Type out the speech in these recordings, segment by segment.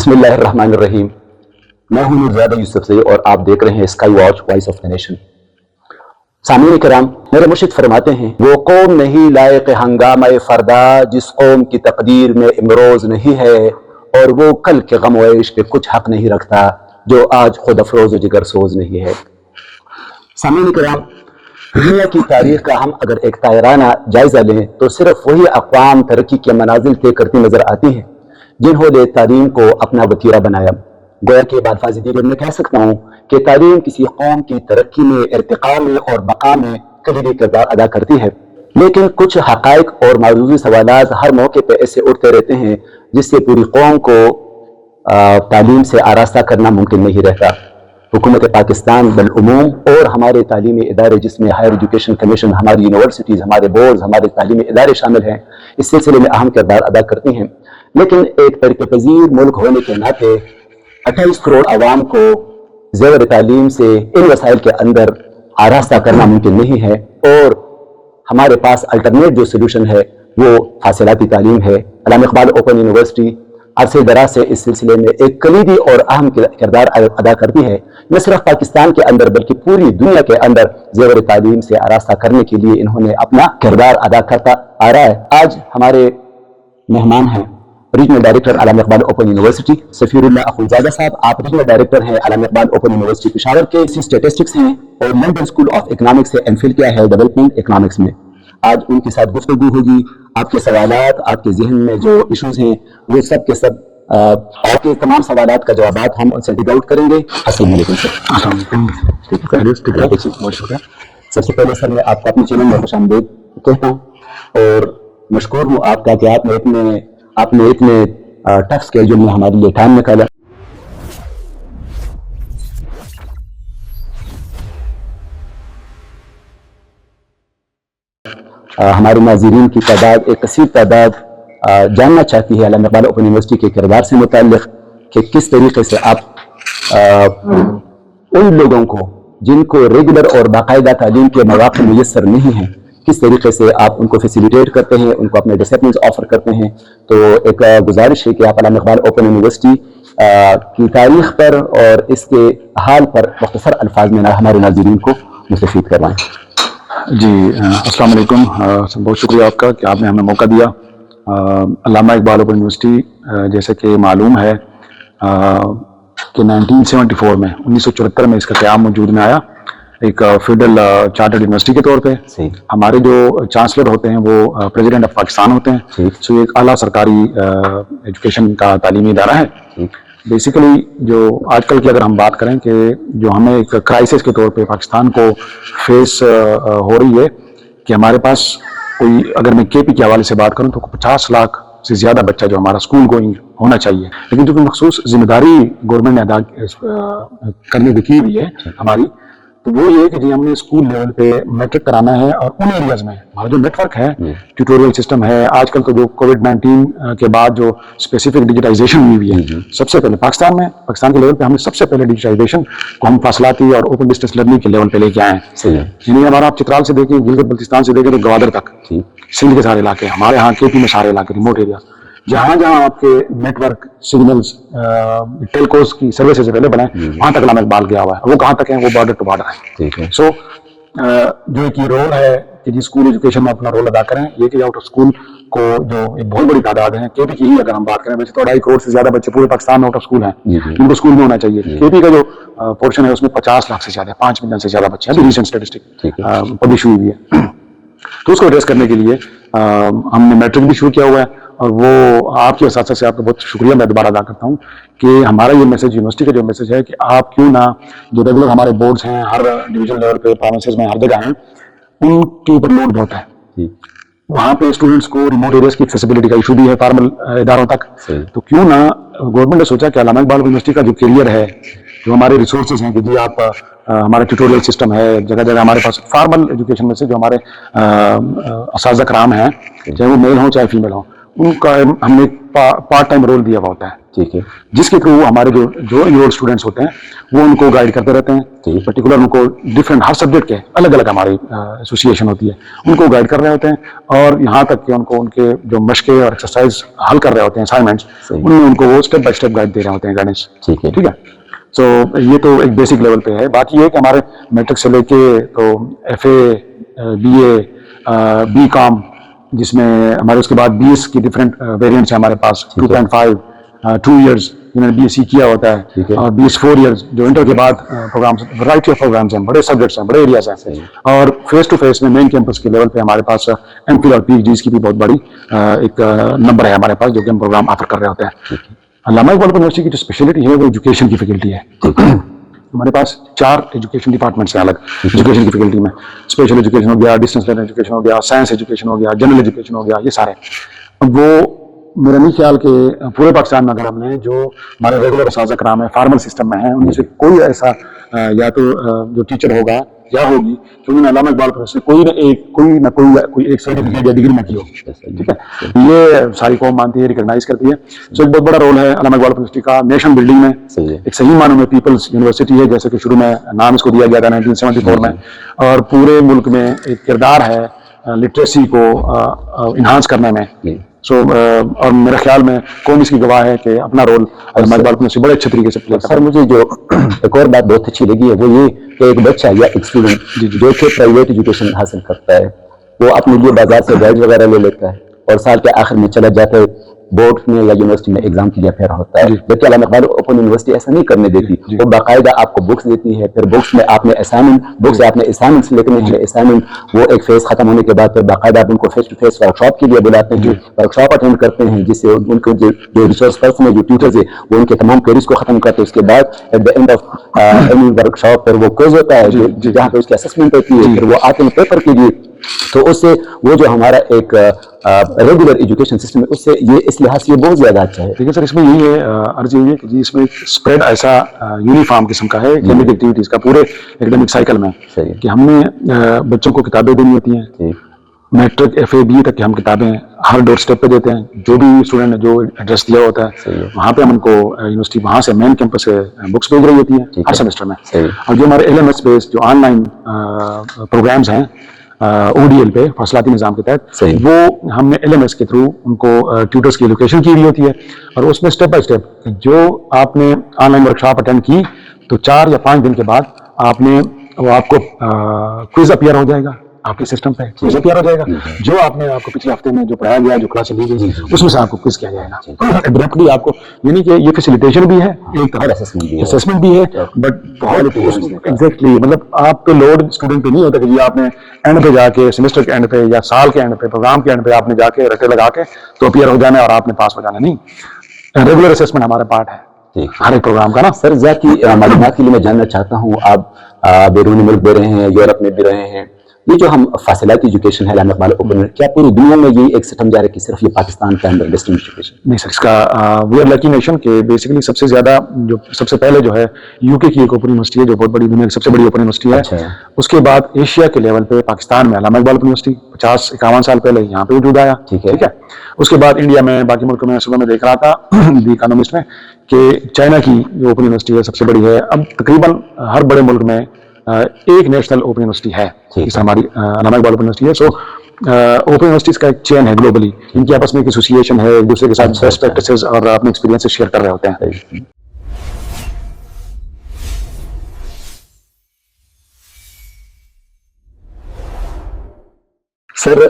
بسم اللہ الرحمن الرحیم. میں ہوں مرزادہ یوسف سے اور آپ دیکھ رہے ہیں Sky Watch voice of the nation. سامعین کرام، میرے مرشد فرماتے ہیں وہ قوم نہیں لائق ہنگامہ فردا جس قوم کی تقدیر میں امروز نہیں ہے، اور وہ کل کے غم و عیش پہ کچھ حق نہیں رکھتا جو آج خود افروز و جگر سوز نہیں ہے. سامعین کرام، دنیا کی تاریخ کا ہم اگر ایک طائرانہ جائزہ لیں تو صرف وہی اقوام ترقی کے منازل طے کرتی نظر آتی ہیں جنہوں نے تعلیم کو اپنا وتیرہ بنایا. گویا کہ بالفاظ دیگر میں کہہ سکتا ہوں کہ تعلیم کسی قوم کی ترقی میں، ارتقاء میں اور بقا میں کلیدی کردار ادا کرتی ہے. لیکن کچھ حقائق اور موضوعی سوالات ہر موقع پہ ایسے اٹھتے رہتے ہیں جس سے پوری قوم کو تعلیم سے آراستہ کرنا ممکن نہیں رہتا. حکومت پاکستان بالعموم اور ہمارے تعلیمی ادارے جس میں ہائر ایجوکیشن کمیشن، ہماری یونیورسٹیز، ہمارے بورڈز، ہمارے تعلیمی ادارے شامل ہیں، اس سلسلے میں اہم کردار ادا کرتی ہیں. لیکن ایک ترقی پذیر ملک ہونے کے ناطے 28 کروڑ عوام کو زیور تعلیم سے ان وسائل کے اندر آراستہ کرنا ممکن نہیں ہے، اور ہمارے پاس الٹرنیٹ جو سلوشن ہے وہ فاصلاتی تعلیم ہے. علامہ اقبال اوپن یونیورسٹی عرصے دراز سے اس سلسلے میں ایک کلیدی اور اہم کردار ادا کرتی ہے، نہ صرف پاکستان کے اندر بلکہ پوری دنیا کے اندر زیور تعلیم سے آراستہ کرنے کے لیے انہوں نے اپنا کردار ادا کرتا آ رہا ہے. آج ہمارے مہمان ہیں ریجنل ڈائریکٹر علامہ اقبال اوپن یونیورسٹی سفیر اللہ اخونزادہ صاحب. آپ ریجنل ڈائریکٹر ہیں علامہ اقبال اوپن یونیورسٹی پشاور کے. اسٹیٹسٹکس ہیں اور لنڈن اسکول آف اکنامکس سے ایم فل کیا ہے ڈیولپمنٹ اکنامکس میں. آج ان کے ساتھ گفتگو ہوگی. آپ کے سوالات، آپ کے ذہن میں جو ایشوز ہیں وہ سب کے سب آپ کے تمام سوالات کا جوابات ہم ان سے ڈگ آؤٹ کریں گے. السلام علیکم سر. بہت شکریہ. سب سے پہلے سر میں آپ کو اپنے چینل میں خوش آمدید کہتا ہوں اور مشکور ہوں آپ کا کہ آپ نے اتنے ٹف اسکیجول میں ہمارے لیے ٹائم نکالا. ہمارے ناظرین کی تعداد، ایک کثیر تعداد جاننا چاہتی ہے علامہ اقبال اوپن یونیورسٹی کے کردار سے متعلق کہ کس طریقے سے آپ ان لوگوں کو جن کو ریگولر اور باقاعدہ تعلیم کے مواقع میسر نہیں ہیں، کس طریقے سے آپ ان کو فیسیلیٹیٹ کرتے ہیں، ان کو اپنے ڈسپلنز آفر کرتے ہیں. تو ایک گزارش ہے کہ آپ علامہ اقبال اوپن یونیورسٹی کی تاریخ پر اور اس کے حال پر مختصر الفاظ میں ہمارے ناظرین کو مستفید کروائیں. جی السلام علیکم. بہت شکریہ آپ کا کہ آپ نے ہمیں موقع دیا. علامہ اقبال اوپن یونیورسٹی جیسے کہ معلوم ہے کہ 1974 میں 1974 میں اس کا قیام وجود میں آیا ایک فیڈرل چارٹرڈ یونیورسٹی کے طور پہ. ہمارے جو چانسلر ہوتے ہیں وہ پریزیڈنٹ آف پاکستان ہوتے ہیں. سو ایک اعلیٰ سرکاری ایجوکیشن کا تعلیمی ادارہ ہے. بیسیکلی جو آج کل کی اگر ہم بات کریں کہ جو ہمیں ایک کرائسس کے طور پہ پاکستان کو فیس ہو رہی ہے کہ ہمارے پاس کوئی، اگر میں کے پی کے حوالے سے بات کروں تو 50 لاکھ سے زیادہ بچہ جو ہمارا اسکول گوئنگ ہونا چاہیے، لیکن جو کہ مخصوص ذمہ داری گورنمنٹ نے ادا کرنے کی ہوئی ہے ہماری، تو وہ یہ کہ جی ہم نے اسکول لیول پہ میٹرک کرانا ہے. اور ان ایریاز میں ہمارا جو نیٹ ورک ہے، ٹیوٹوریل سسٹم ہے، آج کل تو جو کووڈ-19 کے بعد جو اسپیسیفک ڈیجیٹائزیشن ہوئی ہوئی ہے، سب سے پہلے پاکستان کے لیول پہ ہم نے سب سے پہلے ڈیجیٹائزیشن کو ہم فاصلاتی اور اوپن ڈسٹینس لرننگ کے لیول پہ لے کے آئے ہیں. یعنی ہمارا آپ چترال سے دیکھیں، گلگت بلتستان سے دیکھیں تو گوادر تک، سندھ کے سارے علاقے، ہمارے ہاں کے پی میں سارے علاقے ریموٹ ایریا، جہاں جہاں آپ کے نیٹ ورک سگنلز ٹیلکوز کی سروسز اویلیبل ہیں، وہاں تک علامہ اقبال گیا ہوا ہے. وہ کہاں تک ہیں؟ وہ بارڈر ٹو بارڈر ہے. سو جو ایک یہ رول ہے کہ جی اسکول ایجوکیشن میں اپنا رول ادا کریں، یہ کہ آؤٹ آف اسکول کو جو ایک بہت بڑی تعداد ہے، کے پی کی ہی اگر ہم بات کریں، ویسے تو 2.5 کروڑ سے زیادہ بچے پورے پاکستان میں آؤٹ آف اسکول ہیں جن کو اسکول میں ہونا چاہیے. کے پی کا جو پورشن ہے اس میں 50 لاکھ سے زیادہ، 5 ملین سے زیادہ بچے ہیں. ریسنٹ اسٹیٹسٹک پبلش ہوئی ہوئی ہے. تو اس کو ایڈریس کرنے کے لیے ہم نے میٹرک بھی شروع کیا ہوا ہے. اور وہ آپ کے اساتذہ سے آپ کا بہت شکریہ میں دوبارہ ادا کرتا ہوں کہ ہمارا یہ میسج، یونیورسٹی کا جو میسج ہے کہ آپ کیوں نہ جو ریگولر ہمارے بورڈز ہیں ہر ڈویژن لیول پہ، پروونسز میں ہر جگہ ہیں، ان کے اوپر لوڈ بہت ہے. وہاں پہ اسٹوڈنٹس کو ریموٹ ایریاز کی ایکسیسیبلٹی کا ایشو بھی ہے فارمل اداروں تک. تو کیوں نہ گورنمنٹ نے سوچا کہ علامہ اقبال یونیورسٹی کا جو کیریئر ہے، جو ہمارے ریسورسز ہیں کہ جی آپ ہمارا ٹیوٹوریل سسٹم ہے، جگہ جگہ ہمارے پاس فارمل ایجوکیشن میں سے جو ہمارے اساتذہ کرام ہیں، چاہے وہ میل ہوں چاہے فیمیل ہوں، ان کا ہم نے پارٹ ٹائم رول دیا ہوا ہوتا ہے, ٹھیک ہے, جس کے تھرو ہمارے جو انرولڈ اسٹوڈنٹس ہوتے ہیں وہ ان کو گائیڈ کرتے رہتے ہیں. پرٹیکولر ان کو ڈفرینٹ ہر سبجیکٹ کے الگ الگ ہماری ایسوسیشن ہوتی ہے, ان کو گائیڈ کر رہے ہوتے ہیں, اور یہاں تک کہ ان کو ان کے جو مشقیں اور ایکسرسائز حل کر رہے ہوتے ہیں اسائنمنٹس, ان میں ان کو وہ اسٹیپ بائی اسٹیپ گائیڈ دے رہے ہوتے ہیں, گائیڈنس. ٹھیک ہے. سو یہ تو ایک بیسک لیول پہ ہے. باقی یہ کہ ہمارے میٹرک سے لے کے تو F A, B A, B com, جس میں ہمارے اس کے بعد 20 کی ڈفرینٹ ویریئنٹس ہیں ہمارے پاس, 2.5 2 ایئرس جنہوں نے بی ایس سی کیا ہوتا ہے, اور 4 ایئرس جو انٹر کے بعد پروگرامس, ورائٹی آف پروگرامس ہیں, بڑے سبجیکٹس ہیں, بڑے ایریاز ہیں. اور فیس ٹو فیس میں مین کیمپس کے لیول پہ ہمارے پاس ایم فل اور پی ایچ ڈیز کی بھی بہت بڑی ایک نمبر ہے ہمارے پاس, جو کہ ہم پروگرام آفر کر رہے ہوتے ہیں. علامہ اقبال یونیورسٹی کی جو اسپیشلٹی ہے وہ ایجوکیشن کی فیکلٹی ہے. ہمارے پاس 4 ایجوکیشن ڈپارٹمنٹس ہیں الگ ایجوکیشن کی فیکلٹی میں. اسپیشل ایجوکیشن ہو گیا, ڈسٹینس لرننگ ایجوکیشن ہو گیا, سائنس ایجوکیشن ہو گیا, جنرل ایجوکیشن ہو گیا, یہ سارے. وہ میرا نہیں خیال کہ پورے پاکستان میں اگر ہم نے جو ہمارے ریگولر اساتذہ کرام ہیں فارمل سسٹم میں ہیں, ان میں سے کوئی ایسا یا تو جو ٹیچر ہوگا یا ہوگی کہ انہوں نے علامہ اقبال سے کوئی نہ کوئی ایک سرٹیفکیٹ یا ڈگری نہ کی ہو. ٹھیک ہے, یہ ساری قوم مانتی ہے, ریکگنائز کرتی ہے. سو ایک بہت بڑا رول ہے علامہ اقبال یونیورسٹی کا نیشن بلڈنگ میں. ایک صحیح معنوں میں پیپلز یونیورسٹی ہے, جیسے کہ شروع میں نام اس کو دیا گیا تھا 1974 میں, اور پورے ملک میں ایک کردار ہے لٹریسی کو انہانس کرنے میں. سو اور میرے خیال میں قوم اس کی گواہ ہے کہ اپنا رول علامہ اقبال یونیورسٹی بڑے اچھے طریقے سے پلے کرتا ہے. سر مجھے جو ایک اور بات بہت اچھی لگی ہے وہ یہ کہ ایک بچہ یا ایک اسٹوڈنٹ جو کہ پرائیویٹ ایجوکیشن حاصل کرتا ہے وہ اپنے لیے بازار سے گائیڈ وغیرہ لے لیتا ہے اور سال کے آخر میں چلا جاتا ہے بورڈ میں یا یونیورسٹی میں ایگزام کے لیے پھیرا ہوتا ہے. جبکہ علامہ اقبال اوپن یونیورسٹی ایسا نہیں کرنے دیتی. وہ باقاعدہ آپ کو بکس دیتی ہے, پھر بکس میں آپ نے اسائنمنٹس لیکن اسائنمنٹ وہ ایک فیز ختم ہونے کے بعد پھر باقاعدہ آپ ان کو face to face workshop کے لیے بلاتے ہیں, ورک شاپ اٹینڈ کرتے ہیں, جس سے ان کے جو ریسورس پرسن ہے, جو ٹیوٹرز ہے, وہ ان کے تمام کوئریز کو ختم کرتے ہیں. اس کے بعد at the end of any workshop پر وہ کوئز ہوتا ہے جہاں پہ اس کی اسسمنٹ ہوتی ہے, پھر وہ آتے ہیں پیپر کے لیے. تو اس سے وہ جو ہمارا ایک ریگولر ایجوکیشن سسٹم ہے اس سے یہ اس لحاظ سے یہ بہت زیادہ اچھا ہے. لیکن سر اس میں یہی ہے, عرض یہی ہے کہ جی اس میں اسپریڈ ایسا یونیفارم قسم کا ہے اکیڈمک ایکٹیویٹیز کا پورے ایکڈیمک سائیکل میں کہ ہم نے بچوں کو کتابیں دینی ہوتی ہیں. میٹرک ایف اے بی تک ہم کتابیں ہر ڈور اسٹیپ پہ دیتے ہیں. جو بھی اسٹوڈنٹ نے جو ایڈریس دیا ہوتا ہے وہاں پہ ہم ان کو یونیورسٹی وہاں سے مین کیمپس سے بکس بھیج رہی ہوتی ہیں ہر سیمسٹر میں. اور جو ہمارے ایل ایم ایس بیس جو آن لائن پروگرامز ہیں او ڈی ایل پہ فاصلاتی نظام کے تحت, وہ ہم نے ایل ایم ایس کے تھرو ان کو ٹیوٹرس کی ایجوکیشن کی ہوئی ہوتی ہے. اور اس میں اسٹیپ بائی اسٹیپ جو آپ نے on line work shop attend کی تو 4 یا 5 دن کے بعد آپ نے وہ آپ کو کوئز اپیئر ہو جائے گا, آپ کے سسٹم پہ کوئز اپیئر ہو جائے گا. جو آپ نے آپ کو پچھلے ہفتے میں جو پڑھایا گیا, جو کلاس لی گئی, اس میں سے آپ کو کوئز کیا جائے گا ڈائریکٹلی آپ کو. یعنی کہ یہ فیسیلیٹیشن بھی ہے, ایک اسسمنٹ بھی ہے, بٹ بہت ایگزیکٹلی مطلب آپ پہ لوڈ اسٹوڈنٹ پہ نہیں ہوتا کہ جی آپ نے اینڈ پہ جا کے سیمسٹر کے اینڈ پہ یا سال کے اینڈ پہ پروگرام کے اینڈ پہ آپ نے جا کے رٹے لگا کے تو اپیئر ہو جانا ہے اور آپ نے پاس ہو جانا. نہیں, ریگولر اسسمنٹ ہمارا پارٹ ہے ہر ایک پروگرام کا نا. سر ذاتی معلومات کے لیے میں جاننا چاہتا ہوں, آپ بیرونی ملک بھی رہے ہیں, یورپ میں بھی رہے ہیں, یہ جو ہم فاصلاتی ایجوکیشن ہے علامہ اقبال اوپن, کیا پوری دنیا میں یہ ایک سسٹم جا رہا ہے کہ صرف یہ پاکستان کے اندر ڈسٹنٹ ایجوکیشن؟ نہیں سر, اس کا وی آر لکی نیشن کہ بیسیکلی سب سے زیادہ جو سب سے پہلے جو ہے یو کے کی ایک اوپن یونیورسٹی ہے جو بہت بڑی دنیا کی سب سے بڑی اوپن یونیورسٹی ہے. اس کے بعد ایشیا کے لیول پہ پاکستان میں علامہ اقبال یونیورسٹی 50-51 سال پہلے یہاں پہ وجود آیا. ٹھیک ہے. اس کے بعد انڈیا میں باقی ملکوں میں صبح میں دیکھ رہا تھا دی اکانومسٹ میں کہ چائنا کی جو اوپن یونیورسٹی ہے سب سے بڑی ہے. اب تقریباً ہر بڑے ملک میں ایک نیشنل اوپن یونیورسٹی ہے, جس ہماری علامہ اقبال اوپن یونیورسٹی ہے. سو اوپن یونیورسٹیز کا ایک چین ہے گلوبلی, ان کی آپس میں ایک ایسوسیشن ہے, ایک دوسرے کے ساتھ بیسٹ پریکٹسز اور اپنے ایکسپیرینس شیئر کر رہے ہوتے ہیں. سر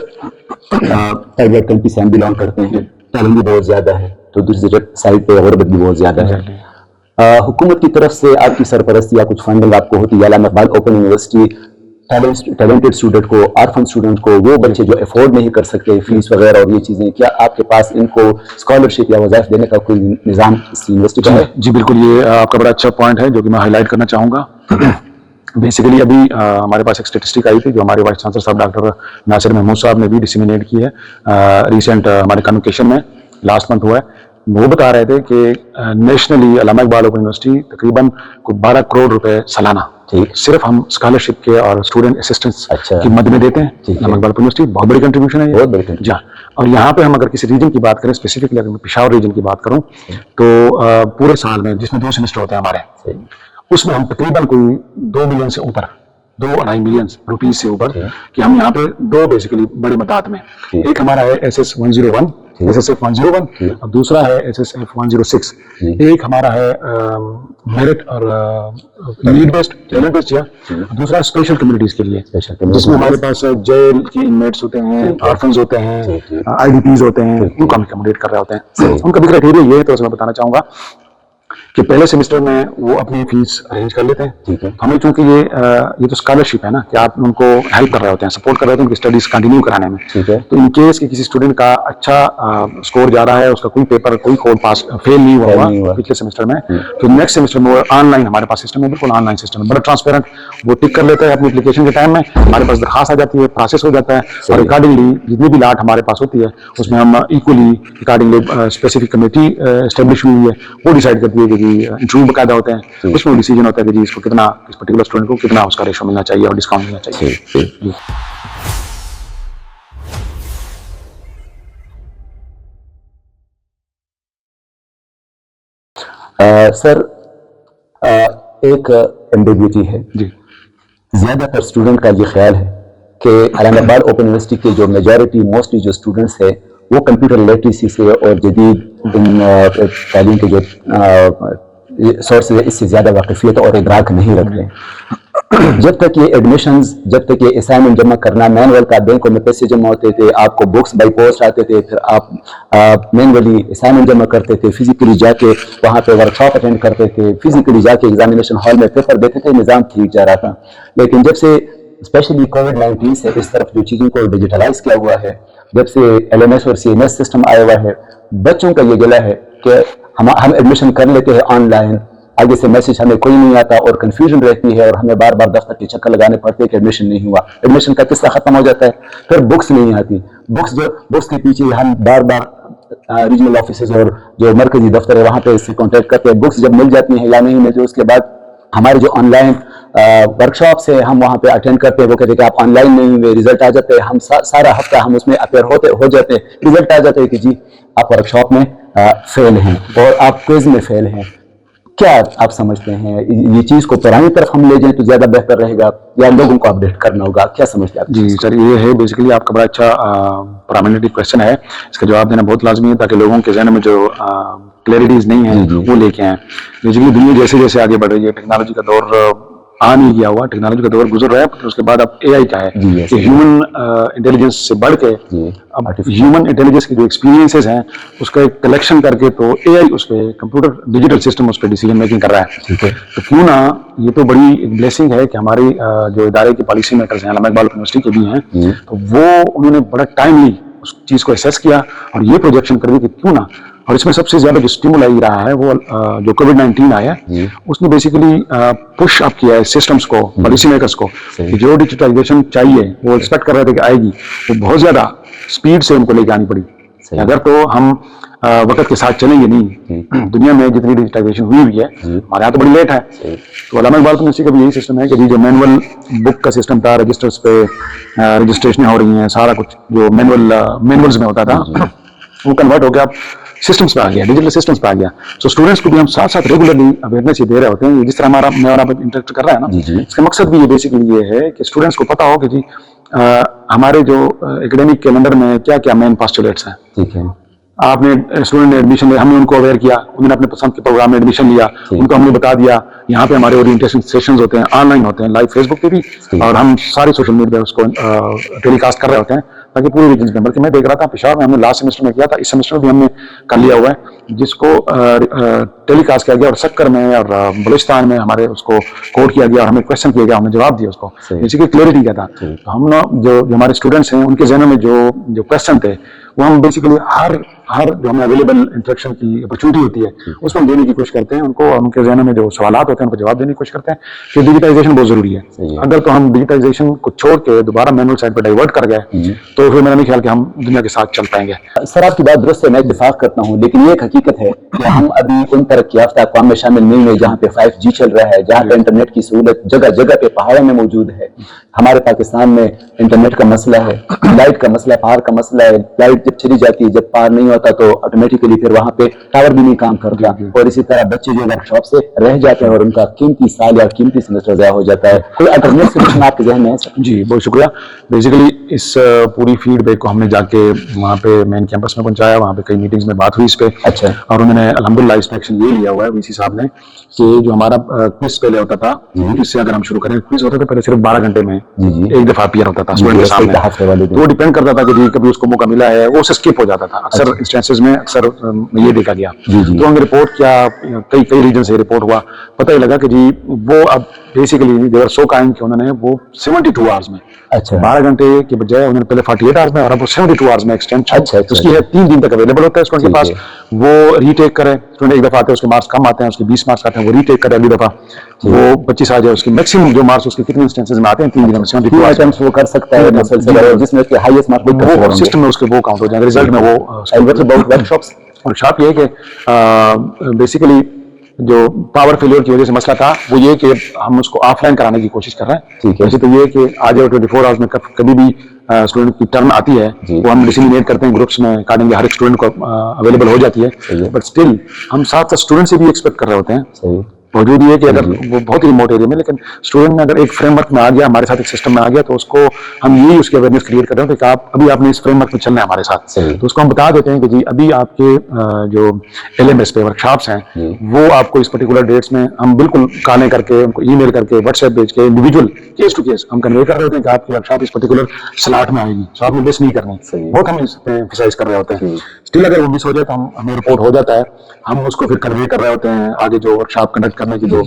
پرائیویٹ کنٹری سے ہم بلانگ کرتے ہیں, ٹیلنٹ بھی بہت زیادہ ہے, تو دوسری سائڈ پہ غربت بھی بہت زیادہ ہے. حکومت کی طرف سے آپ کی سرپرستی یا کچھ فنڈنگ آپ کو ہوتی ہے؟ علامہ Iqbal open university talented student کو, آرفن اسٹوڈنٹ کو, وہ بچے جو افورڈ نہیں کر سکتے فیس وغیرہ اور یہ چیزیں, کیا آپ کے پاس ان کو اسکالرشپ یا وظائف دینے کا کوئی نظام اس یونیورسٹی کا ہے؟ جی بالکل, یہ آپ کا بڑا اچھا پوائنٹ ہے جو کہ میں ہائی لائٹ کرنا چاہوں گا. بیسیکلی ابھی ہمارے پاس ایک اسٹیٹسٹک آئی تھی جو ہمارے وائس چانسلر صاحب ڈاکٹر ناصر محمود صاحب نے بھی ڈسیمینیٹ کی ہے ریسنٹ ہمارے کنوکیشن میں لاسٹ منتھ ہوا ہے. وہ بتا رہے تھے کہ نیشنلی علامہ اقبال اوپن یونیورسٹی تقریباً 12 کروڑ روپے سالانہ صرف ہم اسکالرشپ کے اور اسٹوڈنٹ اسسٹنس کی مد میں دیتے ہیں. علامہ اقبال اوپن یونیورسٹی بہت بڑی کنٹریبیوشن ہے. جی, اور یہاں پہ ہم اگر کسی ریجن کی بات کریں اسپیسیفکلی اگر میں پشاور ریجن کی بات کروں تو پورے سال میں جس میں 2 سیمسٹر ہوتے ہیں ہمارے اس میں ہم تقریباً کوئی 2 ملین سے اوپر 2.5 ملین روپیز سے اوپر کہ ہم یہاں پہ 2 بیسیکلی بڑے مدات میں ایک ہمارا ہے SS101 SSF 101 اور دوسرا ہے SSF 106 ایک ہمارا ہے میرٹ اور نیڈ بیسڈ ٹیلنٹ بیسڈ دوسرا اسپیشل کمیونٹیز کے لیے جس میں ہمارے پاس جیل کے انمیٹس ہوتے ہیں آرفنز ہوتے ہیں IDPs ہوتے ہیں ان کو ہم اکوموڈیٹ کر رہے ہوتے ہیں ان کا بھی کرائٹیریا یہ ہے تو اس میں بتانا چاہوں گا کہ پہلے سیمسٹر میں وہ اپنی فیس ارینج کر لیتے ہیں ہمیں چونکہ یہ تو اسکالرشپ ہے نا کہ آپ ان کو ہیلپ کر رہے ہوتے ہیں سپورٹ کر رہے ہوتے ہیں ان کی اسٹڈیز کنٹینیو کرانے میں تو ان کیس کہ کسی اسٹوڈنٹ کا اچھا اسکور جا رہا ہے اس کا کوئی پیپر کوئی کوڈ پاس فیل نہیں ہوا پچھلے سیمسٹر میں تو نیکسٹ سیمسٹر میں آن لائن ہمارے پاس سسٹم ہے بالکل آن لائن سسٹم ہے بڑا ٹرانسپیرنٹ وہ ٹک کر لیتا ہے اپنی اپلیکیشن کے ٹائم میں ہمارے پاس درخواست آ جاتی ہے پروسیس ہو جاتا ہے اور اکارڈنگلی جتنی بھی لاٹ ہمارے پاس ہوتی ہے اس میں ہم equally accordingly specific committee establish ہوئی ہے وہ ڈیسائڈ کرتی ہے کہ جی انٹرویو باقاعدہ ہوتے ہیں اس میں ڈیسیجن ہوتا ہے کہ جی اس کو کتنا اس پرٹیکولر اسٹوڈنٹ کو کتنا اس کا ریشو ملنا چاہیے اور ڈسکاؤنٹ ملنا چاہیے. سر ایک ایمبیگوٹی ہے جی زیادہ تر اسٹوڈنٹ کا یہ خیال ہے کہ علامہ اقبال اوپن یونیورسٹی کے جو میجورٹی موسٹلی جو اسٹوڈنٹس ہے وہ کمپیوٹر لٹریسی سے اور جدید تعلیم کے جو سورسز ہے اس سے زیادہ واقفیت اور ادراک نہیں رکھتے. جب تک یہ ایڈمیشنز جب تک یہ اسائنمنٹ جمع کرنا مینول کا بینکوں میں پیسے جمع ہوتے تھے آپ کو بکس بائی پوسٹ آتے تھے پھر آپ مینولی اسائنمنٹ جمع کرتے تھے فزیکلی جا کے وہاں پہ ورک شاپ اٹینڈ کرتے تھے فزیکلی جا کے ایگزامینیشن ہال میں پیپر دیتے تھے نظام ٹھیک جا رہا تھا. لیکن جب سے اسپیشلی کووڈ-19 سے اس طرف جو چیزوں کو ڈیجیٹلائز کیا ہوا ہے جب سے LMS اور CMS سسٹم آیا ہوا ہے بچوں کا یہ گلہ ہے کہ ہم ایڈمیشن کر لیتے ہیں آن لائن آگے سے میسج ہمیں کوئی نہیں آتا اور کنفیوژن رہتی ہے اور ہمیں بار بار دفتر کے چکر لگانے پڑتے ہیں کہ ایڈمیشن نہیں ہوا ایڈمیشن کا قصہ ختم ہو جاتا ہے پھر بکس نہیں آتی بکس کے پیچھے ہم بار بار ریجنل آفیسز اور جو مرکزی دفتر ہے وہاں پہ اس سے کانٹیکٹ کرتے ہیں بکس جب مل جاتی ہیں یا نہیں ملتی اس کے بعد ہمارے جو آن لائن ورک شاپس ہے ہم وہاں پہ اٹینڈ کرتے ہیں وہ کہتے ہیں کہ آپ آن لائن نہیں ہوئے رزلٹ آ جاتے ہیں ہم سارا ہفتہ ہم اس میں اپیئر ہو جاتے ہیں رزلٹ آ جاتے ہیں کہ جی آپ ورک شاپ میں فیل ہیں اور آپ کوئز میں فیل ہیں. کیا آپ سمجھتے ہیں یہ چیز کو پرانی طرف ہم لے جائیں تو زیادہ بہتر رہے گا یا لوگوں کو اپڈیٹ کرنا ہوگا کیا سمجھتے ہیں آپ؟ جی سر یہ ہے بیسیکلی آپ کا بڑا اچھا پرامینیٹیو کوشچن ہے اس کا جواب دینا بہت لازمی ہے تاکہ لوگوں کے ذہن میں جو کلیئرٹیز نہیں ہیں وہ لے کے آئیں. بیسیکلی دنیا جیسے جیسے آگے بڑھ رہی ہے ٹیکنالوجی کا دور آ نہیں گیا ہوا ٹیکنالوجی کا دور گزر رہا ہے اس کے بعد اب AI کا ہے کہ ہیومن انٹیلیجنس سے بڑھ کے اب ہیومن انٹیلیجنس کے جو ایکسپیرینسز ہیں اس کا ایک کلیکشن کر کے تو AI اس پہ کمپیوٹر ڈیجیٹل سسٹم اس پہ ڈیسیجن میکنگ کر رہا ہے. تو کیوں نہ یہ تو بڑی ایک بلیسنگ ہے کہ ہماری جو ادارے کے پالیسی میکرز ہیں علامہ اقبال یونیورسٹی کے بھی ہیں تو وہ انہوں نے بڑا ٹائملی اس چیز کو اسیس کیا اور یہ پروجیکشن کر دی کہ کیوں نہ اور اس میں سب سے زیادہ جو اسٹیمولائی رہا ہے وہ جو کووڈ-19 آیا ہے اس نے بیسیکلی پش اپ کیا ہے سسٹمس کو پالیسی میکرز کو کہ جو ڈیجیٹائزیشن چاہیے وہ ایکسپیکٹ کر رہے تھے کہ آئے گی وہ بہت زیادہ اسپیڈ سے ان کو لے کے آنی پڑی. اگر تو ہم وقت کے ساتھ چلیں گے نہیں دنیا میں جتنی ڈیجیٹائزیشن ہوئی ہے ہمارے یہاں تو بڑی لیٹ ہے تو علامہ اقبال یونیورسٹی کا بھی یہی سسٹم ہے کہ جو مینول بک کا سسٹم تھا رجسٹرز پہ رجسٹریشنیں ہو رہی ہیں سارا کچھ جو مینولز میں ہوتا تھا وہ کنورٹ ہو کے اب سسٹمس پہ آ گیا ڈیجیٹل سسٹمس پہ آ گیا. سو اسٹوڈنٹس کو بھی ہم ساتھ ساتھ ریگولرلی اویئرنیس یہ دے رہے ہوتے ہیں جس طرح ہمارا میں اور آپ انٹریکٹ کر رہا ہے نا اس کا مقصد بھی یہ بیسیکلی یہ ہے کہ اسٹوڈنٹس کو پتا ہو کہ جی ہمارے جو اکیڈیمک کیلنڈر میں کیا کیا مین پاسٹولیٹس ہیں. ٹھیک ہے آپ نے اسٹوڈنٹ نے ایڈمیشن لیا ہم نے ان کو اویئر کیا انہوں نے اپنے پسند کے پروگرام میں ایڈمیشن لیا ان کو ہم نے بتا دیا یہاں پہ ہمارے اورینٹیشن سیشنز ہوتے ہیں آن لائن ہوتے ہیں لائیو فیس بک پہ بھی اور ہم سارے سوشل میڈیا اس کو ٹیلی کاسٹ کر رہے ہوتے ہیں تاکہ پورے ریجنس میں بلکہ میں دیکھ رہا تھا پشاور میں ہم نے لاسٹ سیمسٹر میں کیا تھا اس سیمسٹر بھی ہم نے کر لیا ہوا ہے جس کو ٹیلی کاسٹ کیا گیا اور سکر میں اور بلوچستان میں ہمارے اس کو کوڈ کیا گیا اور ہمیں کوشچن کیا گیا ہم نے جواب دیا اس کو اسی کی کلیئرٹی کیا تھا. تو ہم جو ہمارے اسٹوڈنٹس ہیں ان کے ذہنوں میں جو کوشچن تھے وہ ہم بیسیکلی ہر جو ہمیں اویلیبل انٹریکشن کی اپرچونیٹی ہوتی ہے اس میں دینے کی کوشش کرتے ہیں ان کو ان کے ذہنوں میں جو سوالات ہوتے ہیں ان کو جواب دینے کی کوشش کرتے ہیں کہ ڈیجیٹائزیشن بہت ضروری ہے. اگر تو ہم ڈیجیٹائزیشن کو چھوڑ کے دوبارہ مینول سائڈ پہ ڈائیورٹ کر گئے تو پھر میرا نہیں خیال کہ ہم دنیا کے ساتھ چل پائیں گے. سر آپ کی بات درست ہے میں اتفاق کرتا ہوں لیکن یہ ایک حقیقت ہے کہ ہم ابھی ان ترقی یافتہ اقوام میں شامل نہیں ہوئے جہاں پہ 5G چل رہا ہے جہاں پہ انٹرنیٹ کی سہولت جگہ جگہ پہ پہاڑوں میں موجود ہے ہمارے پاکستان میں انٹرنیٹ کا مسئلہ ہے, لائٹ کا مسئلہ ہے, پاور کا مسئلہ ہے. لائٹ جب چلی جاتی ہے, جب پاور نہیں ہوتا تو آٹومیٹیکلی پھر وہاں پہ ٹاور بھی نہیں کام کرتا, اور اسی طرح بچے جو ورک شاپ سے رہ جاتے ہیں اور ان کا قیمتی سال یا قیمتی سیمسٹر ضائع ہو جاتا ہے. کوئی الٹرنیٹ سولوشن آپ کے ذہن میں ہے؟ جی بہت شکریہ. بیسیکلی اس پوری فیڈ بیک کو ہم نے جا کے وہاں پہ مین کیمپس میں پہنچایا, وہاں پہ کئی میٹنگز میں بات ہوئی اس پہ. اچھا. اور انہوں نے الحمدللہ اس میں ایکشن یہ لیا ہوا ہے وی سی صاحب نے کہ جو ہمارا کوئز پہلے ہوتا تھا, اس سے اگر ہم شروع کریں, کوئز ہوتا تھا پہلے صرف 12 گھنٹے میں ایک دفعہ اپیئر ہوتا تھا اسٹوڈنٹ کے سامنے, تو وہ ڈیپینڈ کرتا تھا کہ جی کبھی اس کو موقع ملا ہے, وہ اسکپ ہو جاتا تھا. اکثر انسٹینسز میں اکثر یہ دیکھا گیا. تو ہم رپورٹ کیا, کئی ریجن سے رپورٹ ہوا, پتہ ہی لگا کہ جی وہ اب بیسیکلی دیور سو کائنڈ کہ انہوں نے وہ 72 آورز میں 12 گھنٹے کے بجائے انہوں نے پہلے 48 آورز میں اور اب 72 آورز میں ایکسٹینڈ. اس کی ہے 3 دن تک اویلیبل ہوتا ہے اسٹوڈنٹ کے پاس. وہ ری ٹیک کرے, اسٹوڈنٹ ایک دفعہ آتے ہیں اس کے مارکس کم آتے ہیں, اس کے 20 مارکس آتے ہیں, وہ ری ٹیک کرے اگلی دفعہ, وہ 25 آ جائے, اس کی میکسیمم جو مارکس اس کے کتنے انسٹینسز میں آتے ہیں 3 دن میں 72 اٹیمپٹس وہ کر سکتا ہے جس میں اس کے ہائیسٹ مارکس وہ سسٹم میں اس کے وہ کاؤنٹ ہو جائیں گے. رزلٹ میں وہ ورک شاپس اور شاپ یہ کہ بیسیکلی جو پاور فیلئر کی وجہ سے مسئلہ تھا وہ یہ کہ ہم اس کو آف لائن کرانے کی کوشش کر رہے ہیں. ویسے تو یہ کہ آج 24 آورس میں کبھی بھی اسٹوڈنٹ کی ٹرن آتی ہے وہ ہم ڈسیمینیٹ کرتے ہیں گروپس میں اکارڈنگلی, ہر ایک اسٹوڈنٹ کو اویلیبل ہو جاتی ہے. بٹ اسٹل ہم ساتھ اسٹوڈنٹ سے بھی ایکسپیکٹ کر رہے ہوتے ہیں. موجود یہ کہ اگر وہ بہت ہی ریموٹ ایریا میں, لیکن اسٹوڈنٹ میں اگر ایک فریم ورک میں آ گیا, ہمارے ساتھ ایک سسٹم میں آ گیا, تو اس کو ہم یہی اس کی اویئرنیس کریٹ کر رہے ہیں کہ آپ نے اس فریم ورک میں چلنا ہے ہمارے ساتھ. تو اس کو ہم بتا دیتے ہیں کہ جی ابھی آپ کے جو ایل ایم ایس پہ ورک شاپس ہیں وہ آپ کو اس پرٹیکولر ڈیٹس میں ہم بالکل کالیں کر کے, ان کو ای میل کر کے, واٹس ایپ بھیج کے, انڈیویجول کیس ٹو کیس ہم کنوے کر رہے ہوتے ہیں کہ آپ کی ورک شاپ اس پرٹیکولر سلاٹ میں آئے گی, سو آپ نے مس نہیں کرنی. بہت ہم اس پہ ایمفسائز کر رہے ہوتے ہیں. اسٹل اگر وہ مس ہو جائے تو ہمیں رپورٹ ہو جاتا ہے, ہم اس کو پھر کنوے کر رہے ہوتے ہیں آگے جو ورک شاپ کنڈکٹ کرنے کی جو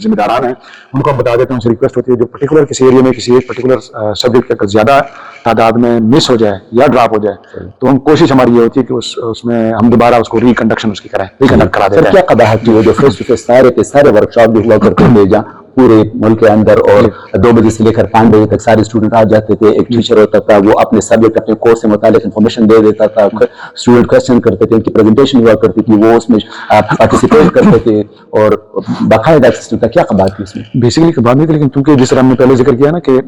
ذمہ داران ہیں ان کو ہم بتا دیتے ہیں. ان سے ریکویسٹ ہوتی ہے جو پرٹیکولر کسی ایریا میں کسی ایک پرٹیکولر سبجیکٹ کا زیادہ تعداد میں مس ہو جائے یا ڈراپ ہو جائے تو ہم کوشش ہماری یہ ہوتی ہے کہ اس میں ہم دوبارہ اس کو ریکنڈکشن اس کی کریں, ریکنڈکٹ کرا دیتے ہیں. کیا قباحت کی جو فیس ٹو فیس سارے کے سارے ورک شاپ جو ہوا کرتے تھے جہاں پورے ملک کے اندر, اور 2 بجے سے لے کر 5 بجے تک سارے اسٹوڈنٹ آ جاتے تھے, ایک ٹیچر ہوتا تھا وہ اپنے سبجیکٹ اپنے کورس سے متعلق انفارمیشن دے دیتا تھا, اسٹوڈنٹ کوشچن کرتے تھے, ان کی پریزنٹیشن ہوا کرتی تھی, وہ اس میں پارٹیسپیٹ کرتے تھے اور باقاعدہ سسٹم تھا. کیا قباحت تھی اس میں؟ بیسیکلی قباحت نہیں تھی, لیکن چونکہ جس طرح ہم نے پہلے ذکر کیا نا کہ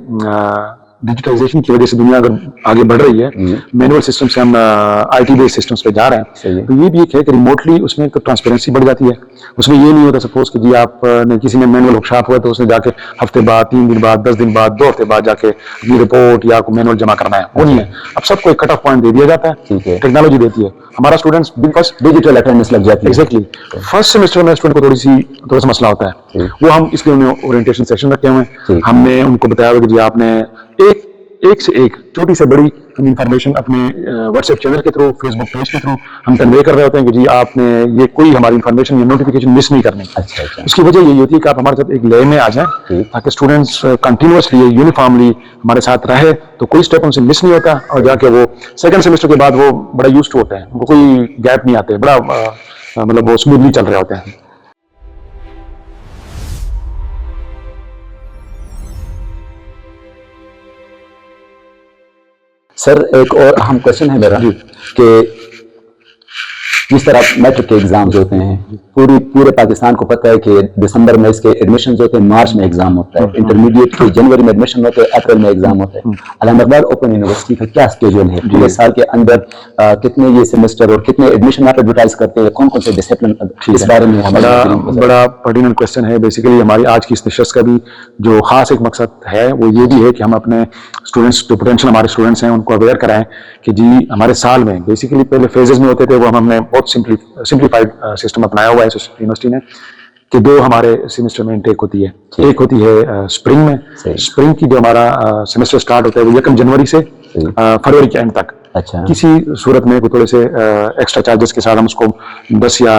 ڈیجیٹائزیشن کی وجہ سے دنیا اگر آگے بڑھ رہی ہے, مینول سسٹم سے ہم آئی ٹی بیس سسٹمس پہ جا رہے ہیں, تو یہ بھی ایک ہے کہ ریموٹلی اس میں ٹرانسپیرنسی بڑھ جاتی ہے. اس میں یہ نہیں ہوتا سپوز کہ جی آپ نے کسی نے مینول ورک شاپ ہوا تو اس نے جا کے ہفتے بعد, 3 دن بعد, 10 دن بعد, 2 ہفتے بعد جا کے اپنی رپورٹ یا کوئی مینول جمع کرنا ہے, وہ نہیں ہے. اب سب کو ایک کٹ آف پوائنٹ دے دیا جاتا ہے, ٹیکنالوجی دیتی ہے. ہمارا اسٹوڈنٹس فرسٹ ڈیجیٹل اٹینڈنس لگ جاتی ہے. ایگزیکٹلی فرسٹ سیمسٹر میں اسٹوڈنٹ کو تھوڑا سا مسئلہ ہوتا ہے, وہ ہم اس لیے انہیں اورینٹیشن سیشن رکھے ہوئے ہیں. ہم نے ان کو بتایا ہوا کہ جی آپ نے ایک سے ایک چھوٹی سے بڑی انفارمیشن اپنے واٹس ایپ چینل کے تھرو, فیس بک پیج کے تھرو ہم کنوے کر رہے ہوتے ہیں کہ جی آپ نے یہ کوئی ہماری انفارمیشن یا نوٹیفیکیشن مس نہیں کرنی. اس کی وجہ یہی ہوتی ہے کہ آپ ہمارے ساتھ ایک لے میں آ جائیں تاکہ اسٹوڈنٹس کنٹینیوسلی یونیفارملی ہمارے ساتھ رہے تو کوئی اسٹیپ ان سے مس نہیں ہوتا, اور جا کے وہ سیکنڈ سیمسٹر کے بعد وہ بڑا یوز ٹو ہوتے ہیں, ان کو کوئی گیپ نہیں آتے, بڑا مطلب وہ اسموتھلی چل رہے ہوتے ہیں. سر ایک اور اہم کوشچن ہے میرا کہ جس طرح میٹرک کے ایگزامز ہوتے ہیں, پورے پاکستان کو پتہ ہے کہ دسمبر میں اس کے ایڈمیشنز ہوتے ہیں, مارچ میں ایگزام ہوتا ہے, انٹرمیڈیٹ کے جنوری میں ایڈمیشن ہوتے ہیں, اپریل میں ایگزام ہوتے ہیں. علامہ اقبال اوپن یونیورسٹی کا کیا اسکیجول ہے؟ پورے سال کے اندر کتنے یہ سیمسٹر اور کتنے ایڈمیشن آپ ایڈورٹائز کرتے ہیں, کون کون سے ڈسپلن, اس بارے میں بڑا پرٹیننٹ کویسچن ہے. بیسیکلی ہماری آج کی اس نشست کا بھی جو خاص ایک مقصد ہے وہ یہ بھی ہے کہ ہم اپنے اسٹوڈنٹس جو پوٹینشیل ہمارے اسٹوڈنٹس ہیں ان کو اویئر کرائیں کہ جی ہمارے سال میں بیسیکلی پہلے فیزز میں ہوتے تھے, وہ ہم نے بہت سمپلیفائڈ سسٹم اپنایا ہوا ہے یونیورسٹی نے کہ 2 ہمارے سیمسٹر میں انٹیک ہوتی ہے. ایک ہوتی ہے اسپرنگ میں, اسپرنگ کی جو ہمارا سیمسٹر سٹارٹ ہوتا ہے وہ 1 جنوری سے فروری کے اینڈ تک. کسی صورت میں تھوڑے سے ایکسٹرا چارجز کے ساتھ ہم اس کو 10 یا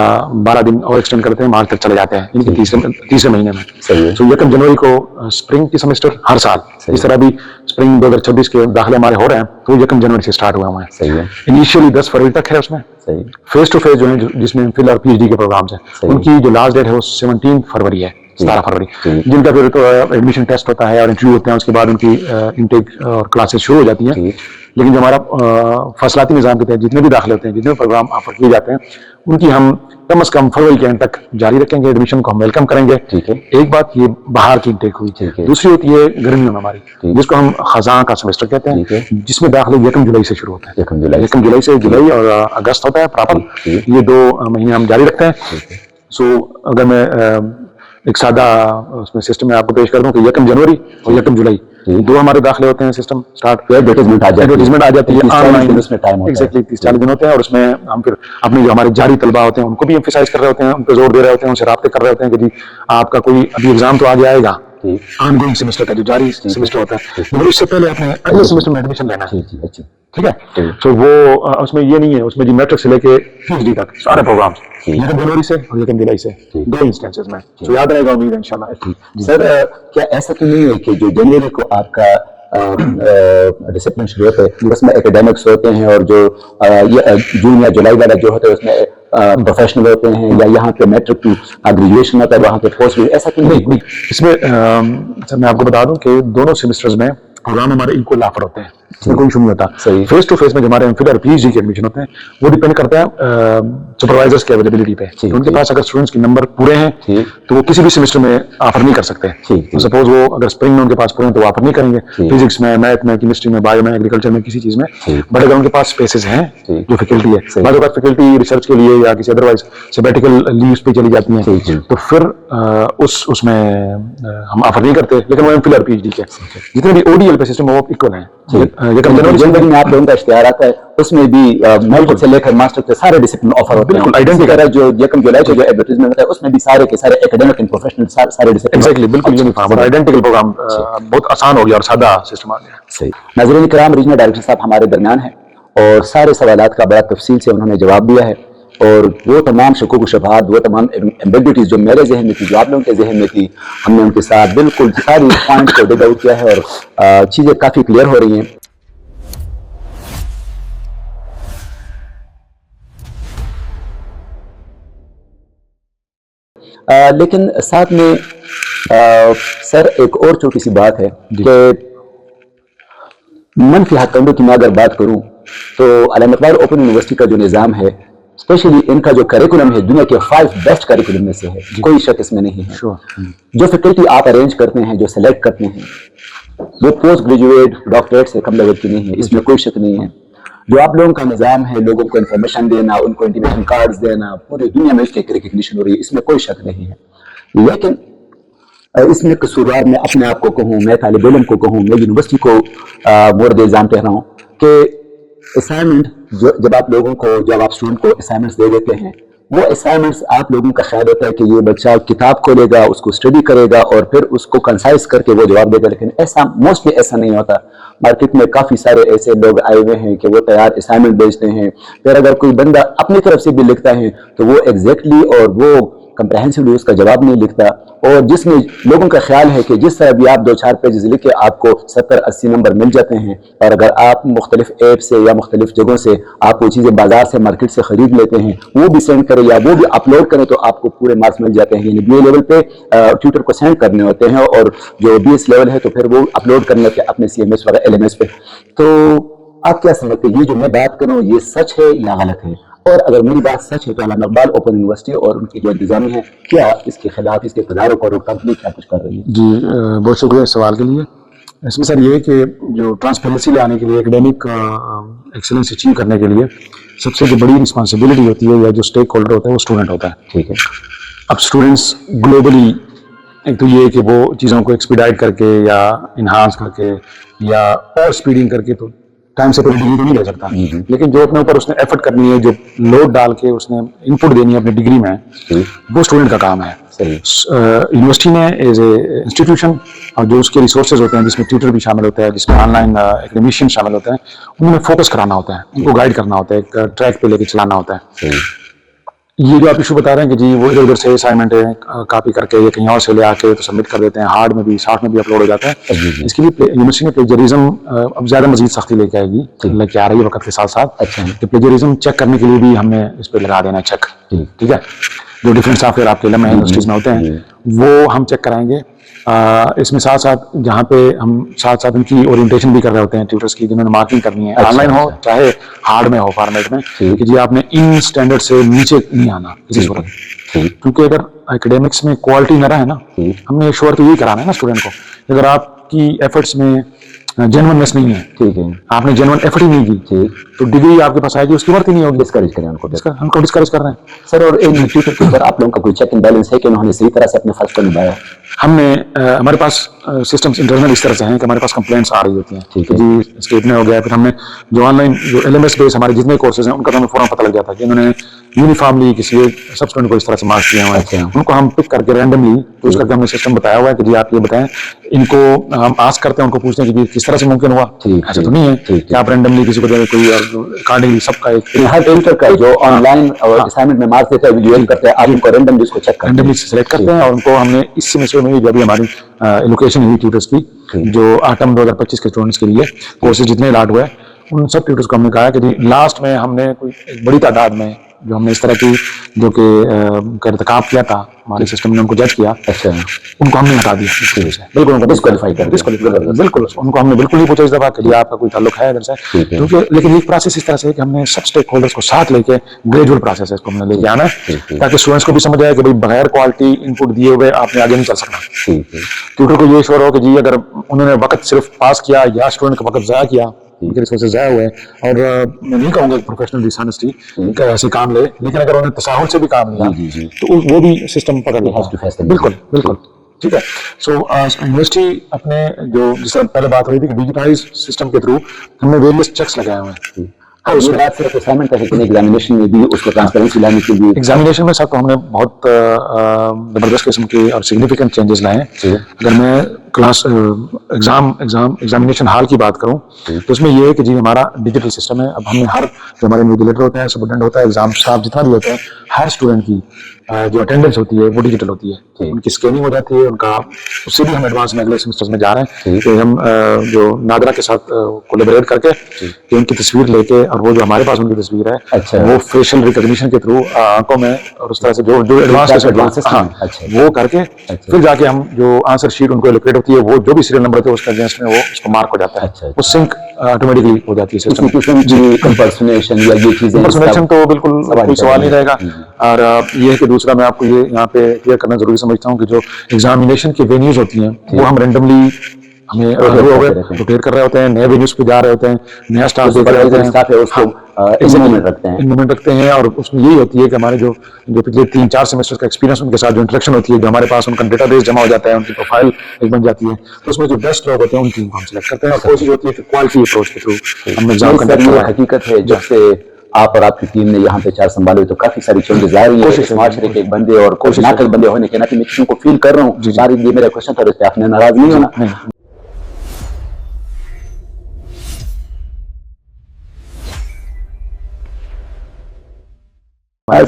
12 دن اور ایکسٹینڈ کرتے ہیں, مارچ تک چلے جاتے ہیں, ان کے تیسرے مہینے میں. تو 1 جنوری کو اسپرنگ کی سیمسٹر ہر سال, اس طرح بھی اسپرنگ 2026 کے داخلے ہمارے ہو رہے ہیں تو 1 جنوری سے سٹارٹ ہوا ہے. انیشیلی 10 فروری تک ہے, اس میں فیس ٹو فیس جو ہے جس میں فل اور پی ایچ ڈی کے پروگرامس ہیں ان کی جو لاسٹ ڈیٹ ہے وہ 17 فروری ہے, 17 فروری, جن کا پھر تو ایڈمیشن ٹیسٹ ہوتا ہے اور انٹرویو ہوتے ہیں, اس کے بعد ان کی انٹیک اور کلاسز شروع ہو جاتی ہیں. لیکن جو ہمارا فصلاتی نظام کے تحت جتنے بھی داخلے ہوتے ہیں, جتنے پروگرام آفر کیے جاتے ہیں, ان کی ہم کم از کم فروری کے اینڈ تک جاری رکھیں گے. ایڈمیشن کو ہم ویلکم کریں گے. ٹھیک ہے, ایک بات یہ باہر کی انٹیک ہوئی, دوسری ہوتی ہے گرمیوں میں ہماری, جس کو ہم خزاں کا سیمسٹر کہتے ہیں, جس میں داخلے 1 جولائی سے شروع ہوتا ہے. 1 جولائی سے جولائی اور اگست ہوتا ہے پراپر, یہ 2 مہینے ہم جاری رکھتے ہیں. سو اگر میں ایک سادہ اس میں سسٹم میں آپ کو پیش کر دوں کہ 1 جنوری اور 1 جولائی 2 ہمارے داخلے ہوتے ہیں. سسٹم اسٹارٹ, ایڈورٹیزمنٹ آ جاتی ہے آن لائن, ایگزیکٹلی 30-40 دن ہوتے ہیں, اور اس میں ہم پھر اپنے جو ہمارے جاری طلبہ ہوتے ہیں ان کو بھی ایمفیسائز کر رہے ہوتے ہیں, ان پہ زور دے رہے ہوتے ہیں, ان سے رابطے کر رہے ہوتے ہیں کہ جی آپ کا کوئی ابھی ایگزام تو آگے آئے گا, آن گوئنگ سیمسٹر کا جو جاری سیمسٹر ہوتا ہے, مگر اس سے پہلے آپ نے اگلے سیمسٹر میں ایڈمیشن لینا ہے. ٹھیک ہے, تو وہ اس میں یہ نہیں ہے, اس میں جی میٹرک سے لے کے PhD تک سارے پروگرامس 1 جنوری سے اور 1 جولائی سے 2 انسٹنسز میں. تو یاد رہے گا امید ہے انشاءاللہ. سر کیا ایسا تو نہیں ہے کہ جو جنوری کو آپ کا ڈسپلن شروع ہوتا ہے اس میں اکیڈیمکس ہوتے ہیں, اور جو جون یا جولائی والا جو ہوتا ہے اس میں پروفیشنل ہوتے ہیں, یا یہاں پہ میٹرک ٹو گریجویشن ہوتا ہے وہاں پہ پوسٹ گریجویشن, ایسا تو نہیں؟ اس میں سر میں آپ کو بتا دوں کہ دونوں سیمسٹرز میں پروگرام ہمارے ایکول آفر ہوتے ہیں, اس میں کوئی ایشو نہیں ہوتا. فیس ٹو فیس میں جو ہمارے ایم فل اور PhD کے ایڈمیشن ہوتے ہیں وہ ڈپینڈ کرتا ہے سپروائزرس کی اویلیبلٹی پہ. ان کے پاس اگر اسٹوڈنٹس کے نمبر پورے ہیں تو وہ کسی بھی سیمسٹر میں آفر نہیں کر سکتے. سپوز وہ اگر اسپرنگ میں ان کے پاس پورے ہیں تو وہ آفر نہیں کریں گے, فزکس میں, میتھ میں, کیمسٹری میں, بایو میں, ایگریکلچر میں, کسی چیز میں. بٹ اگر ان کے پاس اسپیسز ہیں جو فیکلٹی ہے, بعض اوقات فیکلٹی ریسرچ کے لیے یا کسی ادروائز سیبیٹیکل لیوز پہ چلی جاتی ہیں, تو پھر اس میں ہم آفر نہیں کرتے. لیکن وہ ایم فل اور PhD کے جتنے بھی ODL پہ سسٹم وہ اکول ہیں. جنوری میں آپ لوگوں کا اشتہار آتا ہے, اس میں بھی میٹرک سے لے کر ماسٹر کے سارے ڈسپلن آفر ہوتے ہیں. بالکل آئیڈینٹیکل. جو 1 جولائی کو جو ایڈورٹیزمنٹ ہوتا ہے اس میں بھی سارے کے سارے اکیڈمک اینڈ پروفیشنل سارے ڈسپلن. ایگزیکٹلی, بالکل یونیفارم اور آئیڈینٹیکل پروگرام, بہت آسان ہو گیا اور سادہ سسٹم آ گیا. صحیح. ناظرین کرام, ریجنل ڈائریکٹر صاحب ہمارے درمیان ہیں اور سارے سوالات کا بڑا تفصیل سے انہوں نے جواب دیا ہے, اور وہ تمام شکوک و شبہات, وہ تمام ایمبیگوٹیز جو میرے ذہن میں تھی, جو آپ لوگوں کے ذہن میں تھی, ہم نے ان کے ساتھ بالکل ساری پوائنٹ کو ڈگ آؤٹ کیا ہے, اور چیزیں کافی کلیئر ہو رہی ہیں. لیکن ساتھ میں سر ایک اور چھوٹی سی بات ہے کہ منفی ہاتھ کنڈوں کی میں اگر بات کروں تو علامہ اقبال اوپن یونیورسٹی کا جو نظام ہے, اسپیشلی ان کا جو کریکولم ہے دنیا کے 5 بیسٹ کریکولم میں سے ہے, کوئی شک اس میں نہیں ہے. جو فیکلٹی آپ ارینج کرتے ہیں, جو سلیکٹ کرتے ہیں, وہ پوسٹ گریجویٹ ڈاکٹریٹ سے کم لیول کی نہیں ہے, اس میں کوئی شک نہیں ہے. جو آپ لوگوں کا نظام ہے, لوگوں کو انفارمیشن دینا, ان کو انٹیمیشن کارڈز دینا, پوری دنیا میں اس کی ریکگنیشن ہو رہی ہے, اس میں کوئی شک نہیں ہے. لیکن اس میں قصوروار میں اپنے آپ کو کہوں, میں طالب علم کو کہوں, میں یونیورسٹی کو مورد الزام کہہ رہا ہوں کہ اسائنمنٹ جب آپ لوگوں کو, جب آپ اسٹوڈنٹ کو اسائنمنٹس دے دیتے ہیں, وہ اسائنمنٹس آپ لوگوں کا خیال ہوتا ہے کہ یہ بچہ کتاب کھولے گا, اس کو اسٹڈی کرے گا اور پھر اس کو کنسائز کر کے وہ جواب دے گا. لیکن ایسا موسٹلی ایسا نہیں ہوتا. مارکیٹ میں کافی سارے ایسے لوگ آئے ہوئے ہیں کہ وہ تیار اسائنمنٹ بیچتے ہیں, پھر اگر کوئی بندہ اپنی طرف سے بھی لکھتا ہے تو وہ ایگزیکٹلی اور وہ کمپریہنسولی اس کا جواب نہیں لکھتا, اور جس میں لوگوں کا خیال ہے کہ جس طرح بھی آپ 2-4 پیجز لکھ کے آپ کو 70-80 نمبر مل جاتے ہیں, اور اگر آپ مختلف ایپ سے یا مختلف جگہوں سے آپ وہ چیزیں بازار سے, مارکیٹ سے خرید لیتے ہیں, وہ بھی سینڈ کریں یا وہ بھی اپلوڈ کریں تو آپ کو پورے مارکس مل جاتے ہیں. یعنی BA لیول پہ ٹیوٹر کو سینڈ کرنے ہوتے ہیں, اور جو BS لیول ہے تو پھر وہ اپلوڈ کرنے ہوتے ہیں اپنے CMS وغیرہ LMS پہ. تو آپ کیا سمجھتے ہیں, یہ جو میں بات کروں یہ سچ ہے یا غلط ہے؟ اور اگر میری بات سچ ہے تو علامہ اقبال اوپن یونیورسٹی اور ان کی جو انتظامیہ ہے کیا اس کے خلاف, اس کے تدارک اور کمپنی کیا کچھ کر رہی ہے؟ جی بہت شکریہ اس سوال کے لیے. اس میں سر یہ ہے کہ جو ٹرانسپیرنسی لانے کے لیے, ایکڈیمک ایکسلنس اچیو کرنے کے لیے سب سے جو بڑی رسپانسبلٹی ہوتی ہے یا جو اسٹیک ہولڈر ہوتا ہے وہ اسٹوڈنٹ ہوتا ہے. ٹھیک ہے. اب اسٹوڈنٹس گلوبلی ایک تو یہ کہ وہ چیزوں کو ایکسپیڈائٹ کر کے یا انہانس کر کے یا اور اسپیڈنگ کر کے تو ٹائم سے پہلے ڈگری تو نہیں لے سکتا, لیکن جو اپنے اوپر اس نے ایفرٹ کرنی ہے, جو لوڈ ڈال کے اس نے انپٹ دینی ہے اپنی ڈگری میں, وہ اسٹوڈنٹ کا کام ہے. یونیورسٹی میں ایز اے انسٹیٹیوشن اور جو اس کے ریسورسز ہوتے ہیں, جس میں ٹیوٹر بھی شامل ہوتا ہے, جس میں آن لائن ایکڈیمیشین شامل ہوتے ہیں, انہوں نے فوکس کرانا ہوتا ہے, ان کو گائیڈ کرنا ہوتا ہے, ایک ٹریک پہ لے کے چلانا ہوتا ہے. یہ جو آپ ایشو بتا رہے ہیں کہ جی وہ ادھر ادھر سے اسائنمنٹ کاپی کر کے یا کہیں اور سے لے آ کے تو سبمٹ کر دیتے ہیں, ہارڈ میں بھی سافٹ میں بھی اپلوڈ ہو جاتا ہے. اس کے لیے یونیورسٹی میں پلیجرزم اب زیادہ مزید سختی لے کے آئے گی, لے کے آ رہی ہے وقت کے ساتھ ساتھ, کہ پلیجرزم چیک کرنے کے لیے بھی ہم نے اس پہ لگا دینا چیک. ٹھیک ہے. جو ڈفرینٹ سافٹ ویئر آپ کے علم میں یونیورسٹیز میں ہوتے ہیں وہ ہم چیک کرائیں گے. اس میں ساتھ ساتھ جہاں پہ ہم ساتھ ساتھ ان کی اورینٹیشن بھی کر رہے ہوتے ہیں ٹیوٹرس کی جنہوں نے مارکنگ کرنی ہے, آن لائن ہو چاہے ہارڈ میں ہو فارمیٹ میں, کہ جی آپ نے ان اسٹینڈرڈ سے نیچے نہیں آنا کسی صورت. کیونکہ اگر اکیڈیمکس میں کوالٹی نہ رہے نا, ہم نے شور تو یہی کرانا ہے نا اسٹوڈنٹ کو, اگر آپ کی ایفرٹس میں جینونیس نہیں ہے, ٹھیک ہے, آپ نے جینون ایفرٹ ہی نہیں کی تو ڈگری آپ کے پاس آئے گی اس کی ورت ہی نہیں ہوگی. ڈسکریج کریں ہم کو ڈسکریج کر رہے ہیں سر. اور ایک ٹیوٹر کے اوپر آپ لوگوں کا کوئی چیک اینڈ بیلنس ہے کہ انہوں نے صحیح طرح سے اپنے فرض کو نبھایا؟ ہم نے ہمارے پاس سسٹمس انٹرنل اس طرح سے ہیں کہ ہمارے پاس کمپلینٹس آ رہی ہوتی ہیں, ٹھیک ہے جی اسکیپ میں ہو گیا, پھر ہم نے جو آن لائن جو ایل ایم ایس بیس ہمارے جتنے کورسز ہیں ان کا تو ہمیں فوراً پتہ لگ جاتا ہے کہ انہوں نے یونیفارملی کسی سب اسٹوڈنٹ کو اس طرح سے مارکس کیے ہوئے ہیں. ان کو ہم پک کر کے رینڈملی چوز کر کے ہم نے سسٹم بتایا ہوا ہے کہ جی آپ یہ بتائیں, ان کو ہم آسک کرتے ہیں, ان کو پوچھتے ہیں کہ کس طرح سے ممکن ہوا. ایسا تو نہیں ہے کہ آپ رینڈملی کسی کو کوئی اکارڈنگلی سب کا ہر ٹیوٹر کا جو آن لائن اور اسائنمنٹ میں مارکس دیتا ہے ویلیویٹ کرتے ہیں, آپ ان کو رینڈملی اس کو چیک کرتے ہیں, سلیکٹ کرتے ہیں, اور ان کو ہم نے اس سیمسٹر میں جو بھی ہماری ایلوکیشن ہوئی ٹیوٹرس کی جو آٹم 2025 کے اسٹوڈنٹس کے لیے کورسز جتنے الاٹ ہوئے ان سب ٹیوٹرس کو ہم نے کہا کہ جی لاسٹ میں ہم نے کوئی ایک بڑی تعداد میں جو ہم نے اس طرح کی جو کہ ارتکاب کیا تھا ہمارے سسٹم نے ان کو جج کیا, ان کو ہم نے ہٹا دیا بالکل, ان کو ڈسکوالیفائی کر دیا بالکل. ان کو ہم نے بالکل نہیں پوچھا اس دفعہ کہ جی آپ کا کوئی تعلق ہے ادھر سے, کیونکہ لیکن یہ پروسیس اس طرح سے ہے کہ ہم نے سب اسٹیک ہولڈرس کو ساتھ لے کے گریجویٹ پروسیس ہے اس کو ہم نے لے کے آنا ہے تاکہ اسٹوڈنٹس کو بھی سمجھ آئے کہ بھائی بغیر کوالٹی ان پٹ دیے ہوئے آپ نے آگے نہیں چل سکنا. ٹیوٹر کو یہ شور ہو کہ جی اگر انہوں نے وقت صرف پاس کیا یا اسٹوڈنٹ کا وقت ضائع کیا ضائع ہوئے, اور میں نہیں کہوں گا پروفیشنل ڈسانیسٹی ایسے کام لے, لیکن اگر انہوں نے تساہل سے بھی کام لیا تو وہ بھی سسٹم پکڑ لیتا ہے. بالکل بالکل ٹھیک ہے. سو یونیورسٹی اپنے جو جس طرح پہلے بات ہو رہی تھی کہ ڈیجیٹائز سسٹم کے تھرو ہم نے ویریس چیکس لگائے ہوئے ہیں. یہ بات صرف اسائنمنٹ کا ہے کہ ایگزامینیشن میں بھی اس کو ٹرانسپیرنسی لانے کے لیے ایگزامینیشن میں سب تو ہم نے بہت زبردست قسم کے اور سگنیفیکنٹ چینجز لائے ہیں. اگر میں کلاس ایگزامینیشن ہال کی بات کروں تو اس میں یہ ہے کہ جی ہمارا ڈیجیٹل سسٹم ہے. اب ہم نے ہر جو ہمارے انویجیلیٹر ہوتے ہیں, سپرڈنٹ ہوتا ہے, ایگزام اسٹاف جتنا بھی ہوتا ہے, ہر اسٹوڈنٹ کی جو اٹینڈنس ہوتی ہے وہ ڈیجیٹل ہوتی ہے, ان کی اسکیننگ ہو جاتی ہے, ان کا اس سے بھی ہم ایڈوانس میں اگلے سیمسٹر میں جا رہے ہیں کہ ہم جو نادرا کے ساتھ کولیبریٹ کر کے کہ ان کی تصویر لے کے, اور وہ جو ہمارے پاس ان کی تصویر ہے وہ فیشل ریکگنیشن کے تھرو آنکھوں میں اور اس طرح سے جو ایڈوانس وہ کر کے پھر جا کے ہم جو آنسر شیٹ ان کو الوکیٹ ہوتی ہے وہ جو بھی سیریل نمبر ہوتا ہے اس کے اگینسٹ میں وہ اس کو مارک ہو جاتا ہے, وہ سنک آٹومیٹکلی ہو جاتی ہے سسٹم. امپرسونیشن تو بالکل کوئی سوال نہیں رہے گا. اور یہ ہے کہ دوسرا میں آپ کو یہ یہاں پہ کلیئر کرنا ضروری سمجھتا ہوں کہ جو ایگزامینیشن کی وینیوز ہوتی ہیں وہ ہم رینڈملی ہمیں روٹیٹ کر رہے ہوتے ہیں, نئے وینیوز پہ جا رہے ہوتے ہیں, نیا اسٹاف دیکھ رہے ہوتے ہیں, انوالومنٹ رکھتے ہیں. اور اس میں یہی ہوتی ہے کہ ہمارے جو پچھلے 3-4 سیمسٹر کا ایکسپیرینس ان کے ساتھ جو انٹریکشن ہوتی ہے, جو ہمارے پاس ان کا ڈیٹا بیس جمع ہو جاتا ہے, ان کی پروفائل ایک بن جاتی ہے, تو اس میں جو بیسٹ لوگ ہوتے ہیں ان ٹیم کو ہم سلیکٹ کرتے ہیں. اور کوشش ہوتی ہے کہ کوالٹی اپروچ کے تھرو ہم ایگزام کنڈکٹ کر رہے ہیں. حقیقت ہے جب سے آپ اور آپ کی ٹیم نے یہاں پہ 4 سنبھالے تو کافی ساری چینجز آ رہی ہیں معاشرے کے بندے اور ناقص بندے ہونے کے ناطے میں کسی کو فیل کر رہا ہوں. ساری یہ میرا کوشچن تھا, اس پہ آپ نے ناراض نہیں ہونا.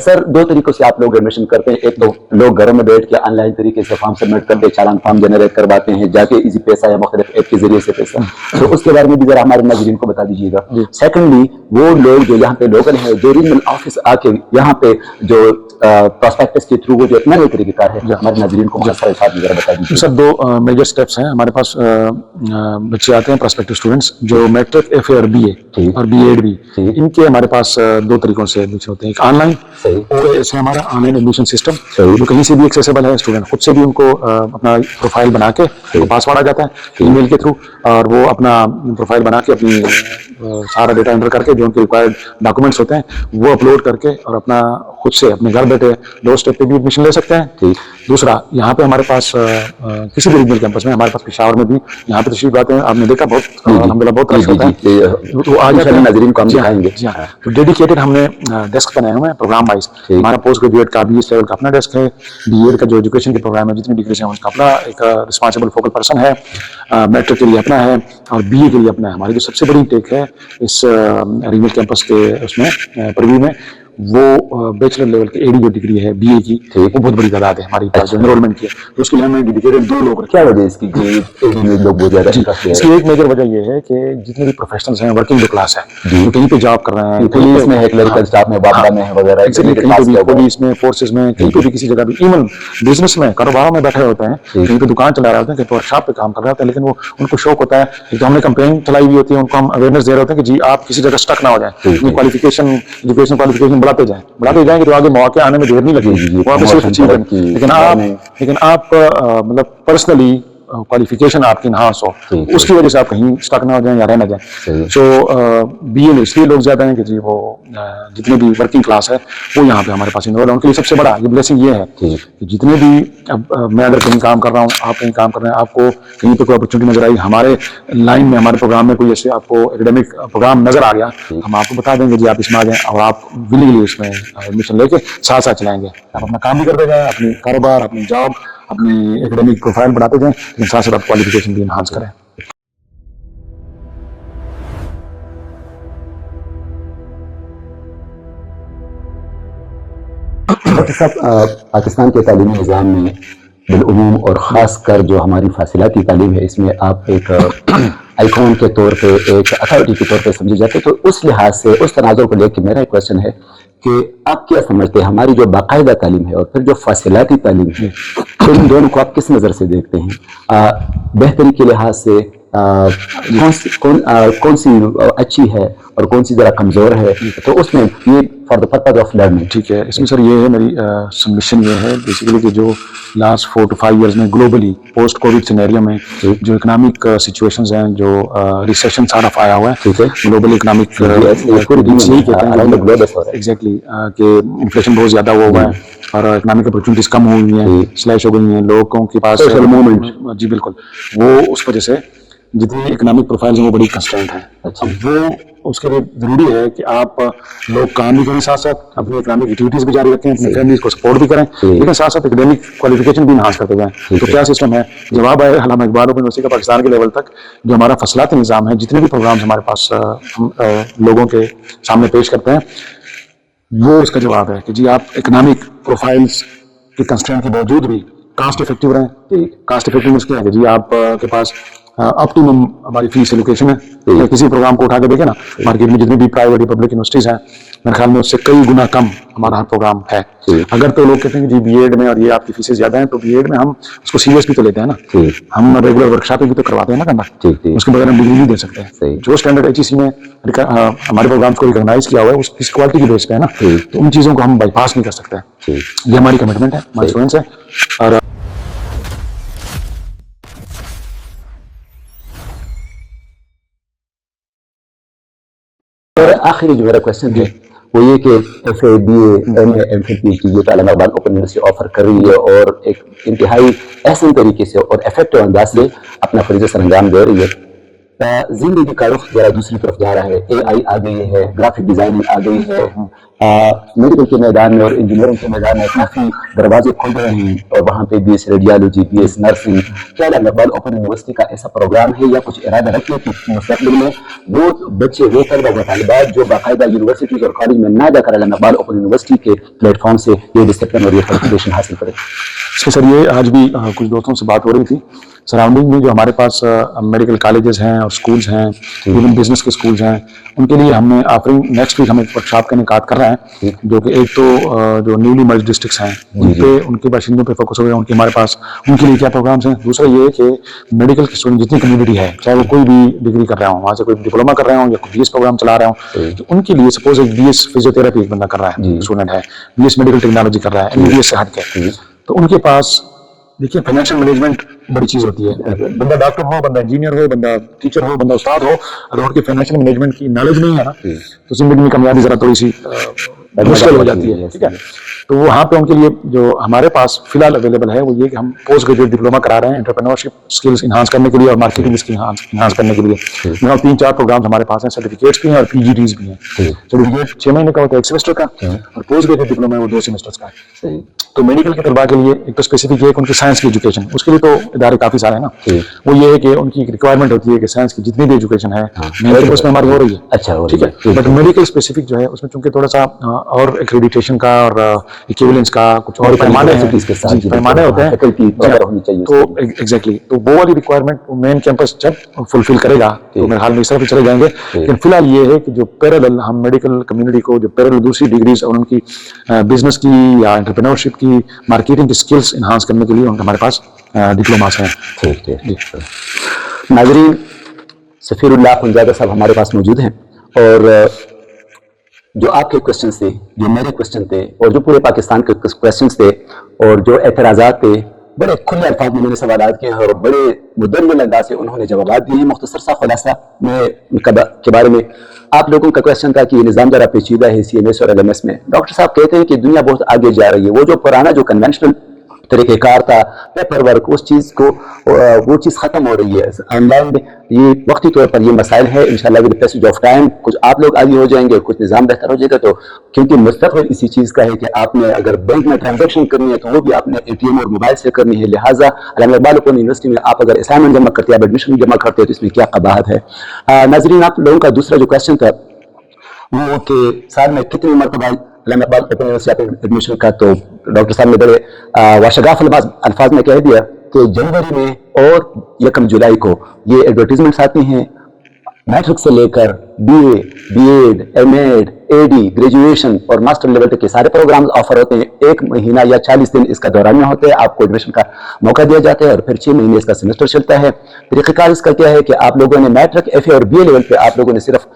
سر 2 طریقوں سے آپ لوگ ایڈمیشن کرتے ہیں. ایک تو لوگ گھروں میں بیٹھ کے آن لائن طریقے سے فارم سبمٹ کرتے, چالان فارم جنریٹ کرواتے ہیں, جا کے ایزی پیسہ یا مختلف ایپ کے ذریعے سے پیسہ, تو اس کے بارے میں بھی ذرا ہمارے ناظرین کو بتا دیجیے گا. سیکنڈلی وہ لوگ جو یہاں پہ لوکل ہیں, جو ریجنل آفس آ کے یہاں پہ جو پراسپیکٹس کے تھرو وہ جو اتنا نئے طریقے کار ہے, ہمارے ناظرین کو بہت سارے ساتھ ذرا بتا دیجیے. سر 2 میجر اسٹیپس ہیں ہمارے پاس. بچے آتے ہیں پراسپیکٹو اسٹوڈنٹس جو میٹرک ایف اے اور بی اے اور بی ایڈ بھی, ان کے ہمارے پاس 2 طریقوں سے ایڈمیشن ہوتے ہیں. ایک آن لائن, ایسے ہمارا آن لائن ایڈمیشن سسٹم جو کہیں سے بھی ایکسیسیبل ہے, اسٹوڈنٹ خود سے بھی ان کو اپنا پروفائل بنا کے پاسورڈ آ جاتا ہے ای میل کے تھرو, اور وہ اپنا پروفائل بنا کے اپنی سارا ڈیٹا انٹر کر کے جو ان کے ریکوائرڈ ڈاکومنٹس ہوتے ہیں وہ اپلوڈ کر کے اور اپنا خود سے اپنے گھر بیٹھے 2 اسٹیپ پہ بھی ایڈمیشن لے سکتے ہیں. دوسرا یہاں پہ ہمارے پاس کسی بھی ریجنل کیمپس میں, ہمارے پاس پشاور میں بھی یہاں پہ تشریف لاتے ہیں, آپ نے دیکھا بہت الحمدللہ بہت رش ہوتا ہے, تو آج ناظرین کو ہم دکھائیں گے. تو ڈیڈیکیٹڈ ہم نے ڈیسک بنائے ہوئے ہیں پروگرام وائز. ہمارا پوسٹ گریجویٹ کا بھی اس لیول کا اپنا ڈیسک ہے, بی ایڈ کا جو ایجوکیشن کے پروگرام ہے جتنی ڈگریز ہیں ان کا اپنا ایک رسپانسبل فوکل پرسن ہے, میٹرک کے لیے اپنا ہے, اور بی اے کے لیے اپنا ہے. ہماری جو سب سے بڑی ٹیک ہے اس ریجنل کیمپس کے اس میں پرویو میں, وہ بیچلر لیول کی AD جو ڈگری ہے BA کی وہ بہت بڑی تعداد ہے ہماری پاس جو انرولمنٹ کی ہے. تو اس کے لیے ہم نے ڈیڈیکیٹڈ 2 لوگ رکھے. کیا وجہ اس کی کہ AD میں لوگ بہت زیادہ انٹرسٹ اس کی ایک میجر وجہ یہ ہے کہ جتنے بھی پروفیشنلز ہیں ورکنگ جو کلاس ہے جو کہیں پہ جاب کر رہے ہیں, پولیس میں ہے, کلریکل اسٹاف میں, بابا میں ہے وغیرہ, پولیس میں, فورسز میں, کہیں پہ بھی کسی جگہ بھی, ایون بزنس میں کاروباروں میں بیٹھے ہوتے ہیں, کہیں پہ دکان چلا رہے ہوتے ہیں, کہیں ورک شاپ پہ کام کر رہے ہوتے ہیں, لیکن وہ ان کو شوق ہوتا ہے. ایک تو ہم نے کمپین چلائی ہوئی ہوتی ہے, ان کو ہم اویئرنیس دے رہے ہوتے ہیں کہ جی آپ کسی جگہ اسٹک نہ ہو جائیں, اپنی ایجوکیشن کوالیفیکیشن بڑھاتے جائیں گے تو آگے مواقع آنے میں دیر نہیں لگے گی, وہ آپ صرف اچیو کریں. لیکن آپ مطلب پرسنلی کوالیفیکیشن آپ کی انہانس ہو, اس کی وجہ سے آپ کہیں اسٹک نہ ہو جائیں یا رہ نہ جائیں. سو BA میں اس لیے لوگ زیادہ ہیں کہ جی وہ جتنے بھی ورکنگ کلاس ہے وہ یہاں پہ ہمارے پاس انرول ہے. ان کے لیے سب سے بڑا یہ بلیسنگ یہ ہے کہ جتنے بھی اب میں اگر کہیں کام کر رہا ہوں, آپ کہیں کام کر رہے ہیں, آپ کو کہیں پہ کوئی اپرچونیٹی نظر آئی, ہمارے لائن میں ہمارے پروگرام میں کوئی ایسے آپ کو ایکڈیمک پروگرام نظر آ گیا, ہم آپ کو بتا دیں گے جی آپ اس میں آ جائیں, اور آپ ولیگلی اس میں ایڈمیشن لے کے ساتھ ساتھ چلائیں گے. آپ اپنا کام بھی کرتے جائیں, اپنی کاروبار, اپنی جاب, اپنی ایکڈیمک پروفائل بڑھاتے جائیں, لیکن ساتھ ساتھ آپ کوالیفیکیشن بھی انہانس کریں. ڈاکٹر صاحب, پاکستان کے تعلیمی نظام میں بالعموم اور خاص کر جو ہماری فاصلاتی تعلیم ہے, اس میں آپ ایک آئیکن کے طور پہ, ایک اتھارٹی کے طور پہ سمجھے جاتے. تو اس لحاظ سے, اس تناظر کو لے کے میرا ایک کوشچن ہے کہ آپ کیا سمجھتے ہیں ہماری جو باقاعدہ تعلیم ہے اور پھر جو فاصلاتی تعلیم ہے, ان دونوں کو آپ کس نظر سے دیکھتے ہیں؟ بہتری کے لحاظ سے کون سی اچھی ہے اور کون سی ذرا کمزور ہے, تو اس میں یہ for the purpose of learning. ٹھیک ہے, اس میں سر یہ ہے میری سبمیشن یہ ہے بیسیکلی کہ جو لاسٹ 4 to 5 ایئرز میں گلوبلی پوسٹ کووڈ سینیریو میں جو اکنامک سچویشنز ہیں, جو ریسیشن سارا آیا ہوا ہے گلوبل اکنامک ایگزیکٹلی کہ انفلیشن بہت زیادہ ہوا ہے اور اکنامک اپرچونیٹیز کم ہوئی ہیں, سلیش ہو گئی ہیں لوگوں کے پاس. جی بالکل, وہ اس وجہ سے جتنی اکنامک پروفائلز ہیں وہ بڑی کنسٹرینٹ ہیں. اب وہ اس کے لیے ضروری ہے کہ آپ لوگ کام بھی کریں, ساتھ ساتھ اپنی اکنامک ایکٹیویٹیز بھی جاری رکھیں, اپنی فیملیز کو سپورٹ بھی کریں, لیکن ساتھ ساتھ اکیڈمک کوالیفیکیشن بھی انہانس کرتے جائیں. تو کیا سسٹم ہے؟ جواب ہے علامہ اقبال اوپن یونیورسٹی کا پاکستان کے لیول تک جو ہمارا فصلاتی نظام ہے, جتنے بھی پروگرامز ہمارے پاس ہم لوگوں کے سامنے پیش کرتے ہیں, وہ اس کا جواب ہے کہ جی آپ اکنامک پروفائلز کی کنسٹرینٹ کے باوجود بھی کاسٹ افیکٹو رہیں. کاسٹ افیکٹونیس کیا ہے کہ جی آپ کے پاس اپٹیمم ہماری فیس ایلوکیشن ہے. کسی پروگرام کو اٹھا کے دیکھیں نا, مارکیٹ میں جتنی بھی پرائیویٹ پبلک یونیورسٹیز ہیں, میرے خیال میں اس سے کئی گنا کم ہمارا پروگرام ہے. اگر تو لوگ کہتے ہیں کہ جی BEd میں اور یہ آپ کی فیسیں زیادہ ہیں, تو BEd میں ہم اس کو سیریس بھی تو لیتے ہیں نا, ہم ریگولر ورک شاپیں بھی تو کرواتے ہیں نا کرنا, اس کے بغیر ہم ڈگری نہیں دے سکتے. جو اسٹینڈرڈ HEC میں ہمارے پروگرامس کو ریکگنائز کیا ہوا ہے اس کوالٹی کی بیس پہ ہے نا, تو ان چیزوں کو ہم بائی پاس نہیں کر سکتے. یہ ہماری کمٹمنٹ ہے, ہمارے اسٹوڈنٹس ہیں. اور آخری جو میرا کوشچن ہے وہ یہ کہ FA BA MA MPhil PhD یہ علامہ اقبال اوپن یونیورسٹی آفر کر رہی ہے اور ایک انتہائی احسن طریقے سے اور افیکٹو انداز سے اپنا فریضہ سر انجام دے رہی ہے. زندگی کا رخ ذرا دوسری طرف جا رہا ہے, AI آ گئی ہے, گرافک ڈیزائننگ آ گئی ہے, میڈیکل کے میدان میں اور انجینئرنگ کے میدان میں کافی دروازے کھل رہے ہیں, اور وہاں پہ BS ریڈیالوجی, BS نرسنگ. کیا علامہ اقبال اوپن یونیورسٹی کا ایسا پروگرام ہے یا کچھ ارادہ رکھے کہ مستقبل میں وہ بچے, وہ طلبہ و طالبات جو باقاعدہ یونیورسٹیز اور کالج میں نہ جا کر علامہ اقبال اوپن یونیورسٹی کے پلیٹ فارم سے یہ ڈسپلن اور یہ کوالیفیکیشن حاصل کریں؟ سر یہ آج بھی کچھ دوستوں سے بات ہو رہی تھی, سراؤنڈنگ میں جو ہمارے پاس میڈیکل کالجز ہیں اور سکولز ہیں, ایون بزنس کے سکولز ہیں, ان کے لیے ہم نے آفرنگ نیکسٹ ویک ہم ایک ورک شاپ کا انعقاد کر رہے ہیں, جو کہ ایک تو جو نیولی مرج ڈسٹرکٹس ہیں ان پہ, ان کے باشندوں پہ فوکس ہو گیا, ان کے ہمارے پاس ان کے لیے کیا پروگرامس ہیں. دوسرا یہ ہے کہ میڈیکل کی اسٹوڈنٹ جتنی کمیونٹی ہے, چاہے وہ کوئی بھی ڈگری کر رہے ہوں, وہاں سے کوئی ڈپلوما کر رہے ہوں یا کوئی BS پروگرام چلا رہے ہوں, تو ان کے لیے سپوز ایک BS فزیوتھراپی ایک بندہ کر رہا ہے, اسٹوڈنٹ ہے, BS میڈیکل ٹیکنالوجی کر رہا ہے, MBBS سے ہٹ کے, تو ان کے پاس دیکھیے فائنینشیل مینجمنٹ بڑی چیز ہوتی ہے. بندہ ڈاکٹر ہو, بندہ انجینئر ہو, بندہ ٹیچر ہو, بندہ استاد ہو, اگر ان کی فائنینشیل مینجمنٹ کی نالج نہیں ہے نا, تو زندگی میں کامیابی ذرا تھوڑی سی مشکل ہو جاتی ہے. ٹھیک ہے, تو وہاں پہ ان کے لیے جو ہمارے پاس فی الحال اویلیبل ہے وہ یہ کہ ہم پوسٹ گریجویٹ ڈپلوما کرا رہے ہیں انٹرپرینورشپ اسکلس انہانس کرنے کے لیے اور مارکیٹنگ اسکل انہانس کرنے کے لیے. 3-4 پروگرامس ہمارے پاس ہیں, سرٹیفکیٹس بھی ہیں اور PGDs بھی ہیں. سرٹیفکیٹ 6 مہینے کا ہوتا ہے, 1 سیمسٹر کا, اور پوسٹ گریجویٹ ڈپلوما وہ 2 سیمسٹرز کا ہے. تو میڈیکل کے طلباء کے لیے ایک تو اسپیسیفک ہے کہ ان کی سائنس کی ایجوکیشن، اس کے لیے تو ادارے کافی سارے ہیں نا، وہ یہ ہے کہ ان کی ایک ریکوائرمنٹ ہوتی ہے کہ سائنس کی جتنی بھی ایجوکیشن ہے مین کیمپس میں ہماری ہو رہی ہے، اچھا ٹھیک ہے، بٹ میڈیکل اسپیسیفک جو ہے اس میں چونکہ تھوڑا سا اور ایکریڈیٹیشن کا اور ایکویولنس کا کچھ اور پیمانے ہیں، جی پیمانے ہوتے ہیں، تو ایگزیکٹلی تو وہ والی ریکوائرمنٹ مین کیمپس جب فلفل کرے گا تو میرے حال میں اس طرف چلے جائیں گے. لیکن فی الحال یہ ہے کہ جو پیرالل ہم میڈیکل کمیونٹی کو جو پیرالل دوسری ڈگریز اور ان کی بزنس کی یا انٹرپرینورشپ کی مارکیٹنگ کی اسکلس انہانس کرنے کے لیے ان کے ہمارے پاس ڈپلوماس ہیں. ٹھیک ہے. ناظرین، سفیر اللہ خنزادہ صاحب ہمارے پاس موجود ہیں، اور جو آپ کے کوشچنس تھے، جو میرے کوشچن تھے، اور جو پورے پاکستان کے کوشچنس تھے، اور جو اعتراضات تھے، بڑے کھلے الفاظ میں انہوں نے سوالات کیے ہیں اور بڑے مدلل انداز سے انہوں نے جوابات دیے ہیں. مختصر سا خلاصہ میں ان کے بارے میں، آپ لوگوں کا کوشچن تھا کہ یہ نظام ذرا پیچیدہ ہے سی ایم ایس اور ایل ایم ایس میں. ڈاکٹر صاحب کہتے ہیں کہ دنیا بہت آگے جا رہی ہے، وہ جو پرانا جو کنونشنل طریقہ کار تھا، پیپر ورک، اس چیز کو وہ چیز ختم ہو رہی ہے. آن لائن یہ وقتی طور پر یہ مسائل ہے، انشاءاللہ ود پیسج آف ٹائم کچھ آپ لوگ آگے ہو جائیں گے، کچھ نظام بہتر ہو جائے گا. تو کیونکہ مستقبل اسی چیز کا ہے کہ آپ نے اگر بینک میں ٹرانزیکشن کرنی ہے تو وہ بھی آپ نے اے ٹی ایم اور موبائل سے کرنی ہے. لہٰذا علامہ اقبال اوپن یونیورسٹی میں آپ اگر اسائنمنٹ جمع کرتے ہیں، آپ ایڈمیشن جمع کرتے ہیں، تو اس میں کیا قباحت ہے. ناظرین، آپ لوگوں کا دوسرا جو کوشچن تھا وہ کہ سال میں کتنی مرتبہ علامہ اقبال اوپن یونیورسٹی آپ ایڈمیشن کا، تو ڈاکٹر صاحب نے بڑے واشگاف الفاظ میں کہہ دیا کہ جنوری میں اور 1 جولائی کو یہ ایڈورٹیزمنٹس آتی ہیں. میٹرک سے لے کر B A, B Ed, M Ed, A D, graduation اور ماسٹر لیول تک کے سارے پروگرامز آفر ہوتے ہیں. 1 مہینہ یا 40 دن اس کا دورانیہ ہوتا ہے، آپ کو ایڈمیشن کا موقع دیا جاتا ہے، اور پھر 6 مہینے اس کا سیمسٹر چلتا ہے. طریقہ کار اس کا کیا ہے کہ آپ لوگوں نے میٹرک، ایف اے اور بی اے لیول پہ آپ لوگوں نے صرف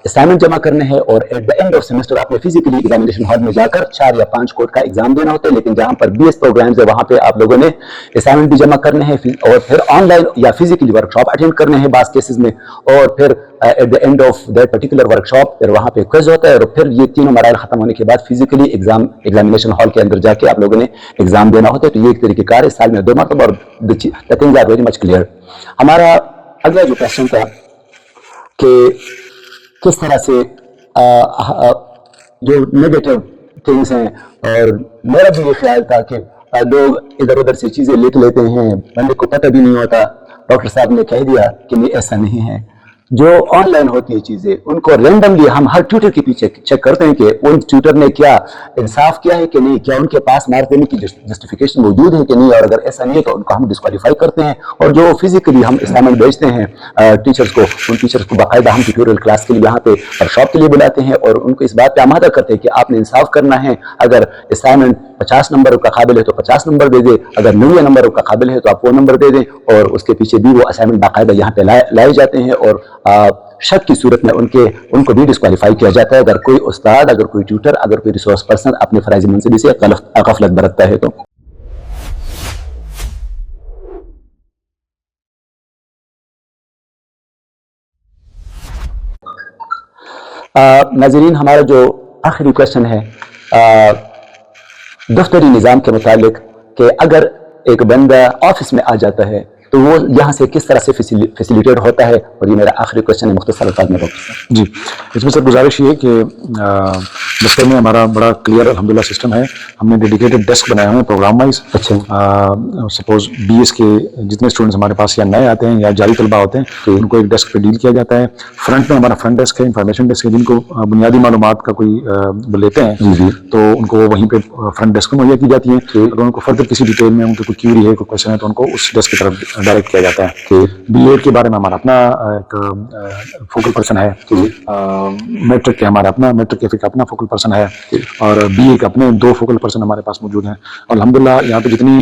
اسائنمنٹ جمع کرنے ہیں، اور at the end of semester آپ نے فزیکلی ایگزامینیشن ہال میں جا کر 4 یا 5 کوٹ کا ایگزام دینا ہوتا ہے. لیکن جہاں پر بی ایس پروگرامز ہے وہاں پہ آپ لوگوں نے اسائنمنٹ بھی جمع کرنے ہیں، اور پھر آن لائن یا فزیکلی ورکشاپ اٹینڈ کرنے ہیں بعض کیسز میں، اور پھر at the end of that particular workshop پھر وہاں پہ کوئز ہوتا ہے، اور پھر یہ تینوں مراحل ختم ہونے کے بعد فزیکلی ایگزامینیشن ہال کے اندر جا کے آپ لوگوں نے ایگزام دینا ہوتا ہے. تو یہ ایک طریقہ کار ہے، سال میں 2 مرتبہ، اور the things are very much clear. ہمارا اگلا جو کوشچن تھا کہ کس طرح سے جو نیگیٹو تھنگس ہیں، اور میرا بھی یہ خیال تھا کہ لوگ ادھر ادھر سے چیزیں لکھ لیتے ہیں، بندے کو پتہ بھی نہیں ہوتا. ڈاکٹر صاحب نے کہہ دیا کہ نہیں، ایسا نہیں ہے. جو آن لائن ہوتی ہے چیزیں، ان کو رینڈملی ہم ہر ٹیوٹر کے پیچھے چیک کرتے ہیں کہ ان ٹیوٹر نے کیا انصاف کیا ہے کہ نہیں، کیا ان کے پاس مارک دینے کی جسٹیفیکیشن موجود ہے کہ نہیں، اور اگر ایسا نہیں ہے تو ان کو ہم ڈسکوالیفائی کرتے ہیں. اور جو فزیکلی ہم اسائنمنٹ بھیجتے ہیں ٹیچرز کو، ان ٹیچرز کو باقاعدہ ہم ٹیوٹوریل کلاس کے لیے یہاں پہ ورکشاپ کے لیے بلاتے ہیں، اور ان کو اس بات پہ آمادہ کرتے ہیں کہ آپ نے انصاف کرنا ہے. اگر اسائنمنٹ 50 نمبر کا قابل ہے تو 50 نمبر دے دیں، اگر 90 نمبر کا قابل ہے تو آپ وہ نمبر دے دیں. اور اس کے پیچھے بھی وہ اسائنمنٹ باقاعدہ یہاں پہ لائے جاتے ہیں، اور شک کی صورت میں ان کو بھی ڈسکوالیفائی کیا جاتا ہے اگر کوئی استاد، اگر کوئی ٹیوٹر، اگر کوئی ریسورس پرسن اپنے فرائض منصبی سے غفلت برتتا ہے. تو ناظرین، ہمارا جو آخری کوشچن ہے دفتری نظام کے متعلق، کہ اگر ایک بندہ آفس میں آ جاتا ہے تو وہ یہاں سے کس طرح سے فیسیلیٹیٹ ہوتا ہے. اور یہ میرا آخری کوشچن ہے مختصر الفاظ میں. ڈاکٹر صاحب جی، اس میں سر گزارش یہ ہے کہ دفتر میں ہمارا بڑا کلیئر الحمدللہ سسٹم ہے. ہم نے ڈیڈیکیٹڈ ڈیسک بنائے ہوئے ہیں پروگرام وائز. اچھا. سپوز بی ایس کے جتنے اسٹوڈنٹس ہمارے پاس یا نئے آتے ہیں یا جاری طلبہ ہوتے ہیں، ان کو ایک ڈیسک پہ ڈیل کیا جاتا ہے. فرنٹ میں ہمارا فرنٹ ڈیسک ہے، انفارمیشن ڈیسک ہے. جن کو بنیادی معلومات کا کوئی لیتے ہیں تو ان کو وہیں پہ فرنٹ ڈیسک مہیا کی جاتی ہے. اگر ان کو فردر کسی ڈیٹیل میں ان کی کوئی کیوری ہے، کوئی کوشچن ہے، تو ان کو اس ڈیسک کی طرف ڈائریکٹ کیا جاتا ہے. بی ایڈ کے بارے میں ہمارا اپنا ایک فوکل پرسن ہے. میٹرک کے ہمارا اپنا میٹرک کیفے کا اپنا فوکل پرسن ہے، اور بی اے کے اپنے 2 فوکل پرسن ہمارے پاس موجود ہیں. اور الحمدللہ یہاں پہ جتنی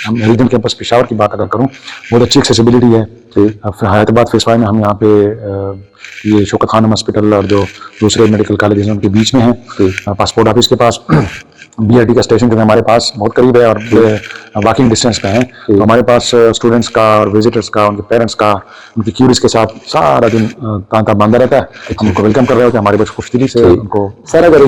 ہم ریجن کیمپس پشاور کی بات اگر کروں، بہت اچھی ایکسیسیبلٹی ہے. حیات آباد فیس 5 میں ہم یہاں پہ یہ شوکت خانم ہاسپٹل اور جو دوسرے میڈیکل کالجز ہیں ان کے بیچ میں ہیں، پاسپورٹ آفس کے پاس. بی آر ٹی کا اسٹیشن جو ہمارے پاس بہت قریب ہے اور واکنگ ڈسٹینس پہ ہیں. تو ہمارے پاس اسٹوڈنٹس کا اور وزٹرس کا، ان کے پیرنٹس کا، ان کی کیوریز کے ساتھ سارا دن تانتا باندھا رہتا ہے. ہم ان کو ویلکم کر رہے ہوتے ہیں ہمارے بچے خوش دلی سے. ان کو سر اگر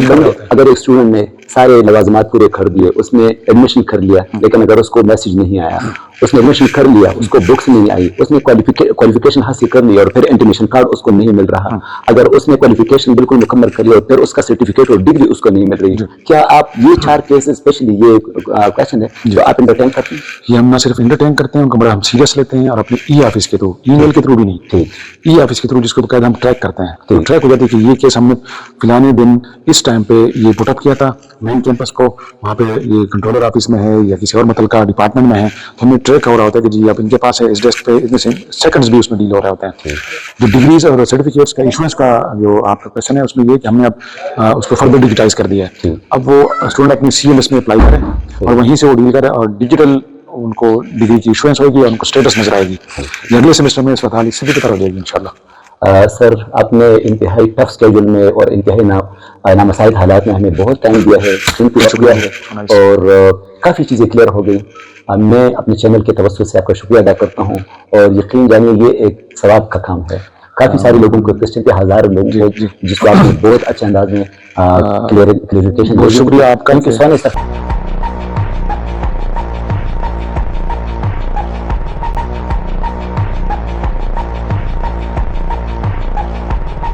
ایک اسٹوڈنٹ نے سارے لوازمات پورے کر دیے، اس نے ایڈمیشن کر لیا، لیکن اگر اس کو میسج نہیں آیا اس نے ایڈمیشن کر لیا, اس کو بکس نہیں آئی, اس نے کوالیفیکیشن حاصل کر لی اور پھر انٹیمیشن کارڈ اس کو نہیں مل رہا, اگر اس نے کوالیفیکیشن بالکل مکمل کری اور پھر اس کا سرٹیفکیٹ اور ڈگری اس کو نہیں مل رہی, کیا آپ یہ 4 کیسز اسپیشلی یہ کویشچن ہے جو آپ انٹرٹین کرتے ہیں؟ یہ ہم نہ صرف انٹرٹین کرتے ہیں, ان کو بڑا ہم سیریس لیتے ہیں, اور اپنے ای آفس کے تھرو, ای میل کے تھرو بھی نہیں, ای آفس کے تھرو جس کو باقاعدہ ہم ٹریک کرتے ہیں, تو ٹریک ہو جاتی ہے کہ یہ کیس ہم نے فلانے دن اس ٹائم پہ یہ پٹ اپ کیا تھا مین کیمپس کو, وہاں پہ یہ کنٹرولر آفس میں ہے یا کسی اور متعلقہ ڈپارٹمنٹ میں ہے, تو ہمیں ٹریک ہو رہا ہوتا ہے کہ جی اب ان کے پاس ہے اس ڈیسک پہ اتنے سیکنڈز بھی اس میں ڈیل ہو رہے ہوتے ہیں. جو ڈگریز اور سرٹیفکیٹس کا ایشوئنس کا جو آپ کا کویشچن ہے اس میں یہ کہ ہم نے اب اس کو فردر ڈیجیٹائز کر دیا ہے. اب وہ اسٹوڈنٹ اپنی سی ایم ایس میں اپلائی کرے اور وہیں سے وہ ڈیل کرے, اور ڈیجیٹل ان کو ڈگری کی ایشوئنس ہوگی اور ان کو اسٹیٹس نظر آئے گی. اگلے سیمسٹر میں اس وقت حال اسی طرح ہو جائے گی انشاءاللہ. سر آپ نے انتہائی ٹف اسکیجول میں اور انتہائی نامساعد حالات میں ہمیں بہت ٹائم دیا ہے, شکریہ ہے, اور کافی چیزیں کلیئر ہو گئی. میں اپنے چینل کے توسط سے آپ کا شکریہ ادا کرتا ہوں, اور یقین جانیے یہ ایک ثواب کا کام ہے. کافی سارے لوگوں کو کوشچن پہ ہزاروں لوگوں کو جس کو آپ نے بہت اچھے انداز میں کلیئرفیکیشن. بہت شکریہ آپ کا. Thank you so much sir.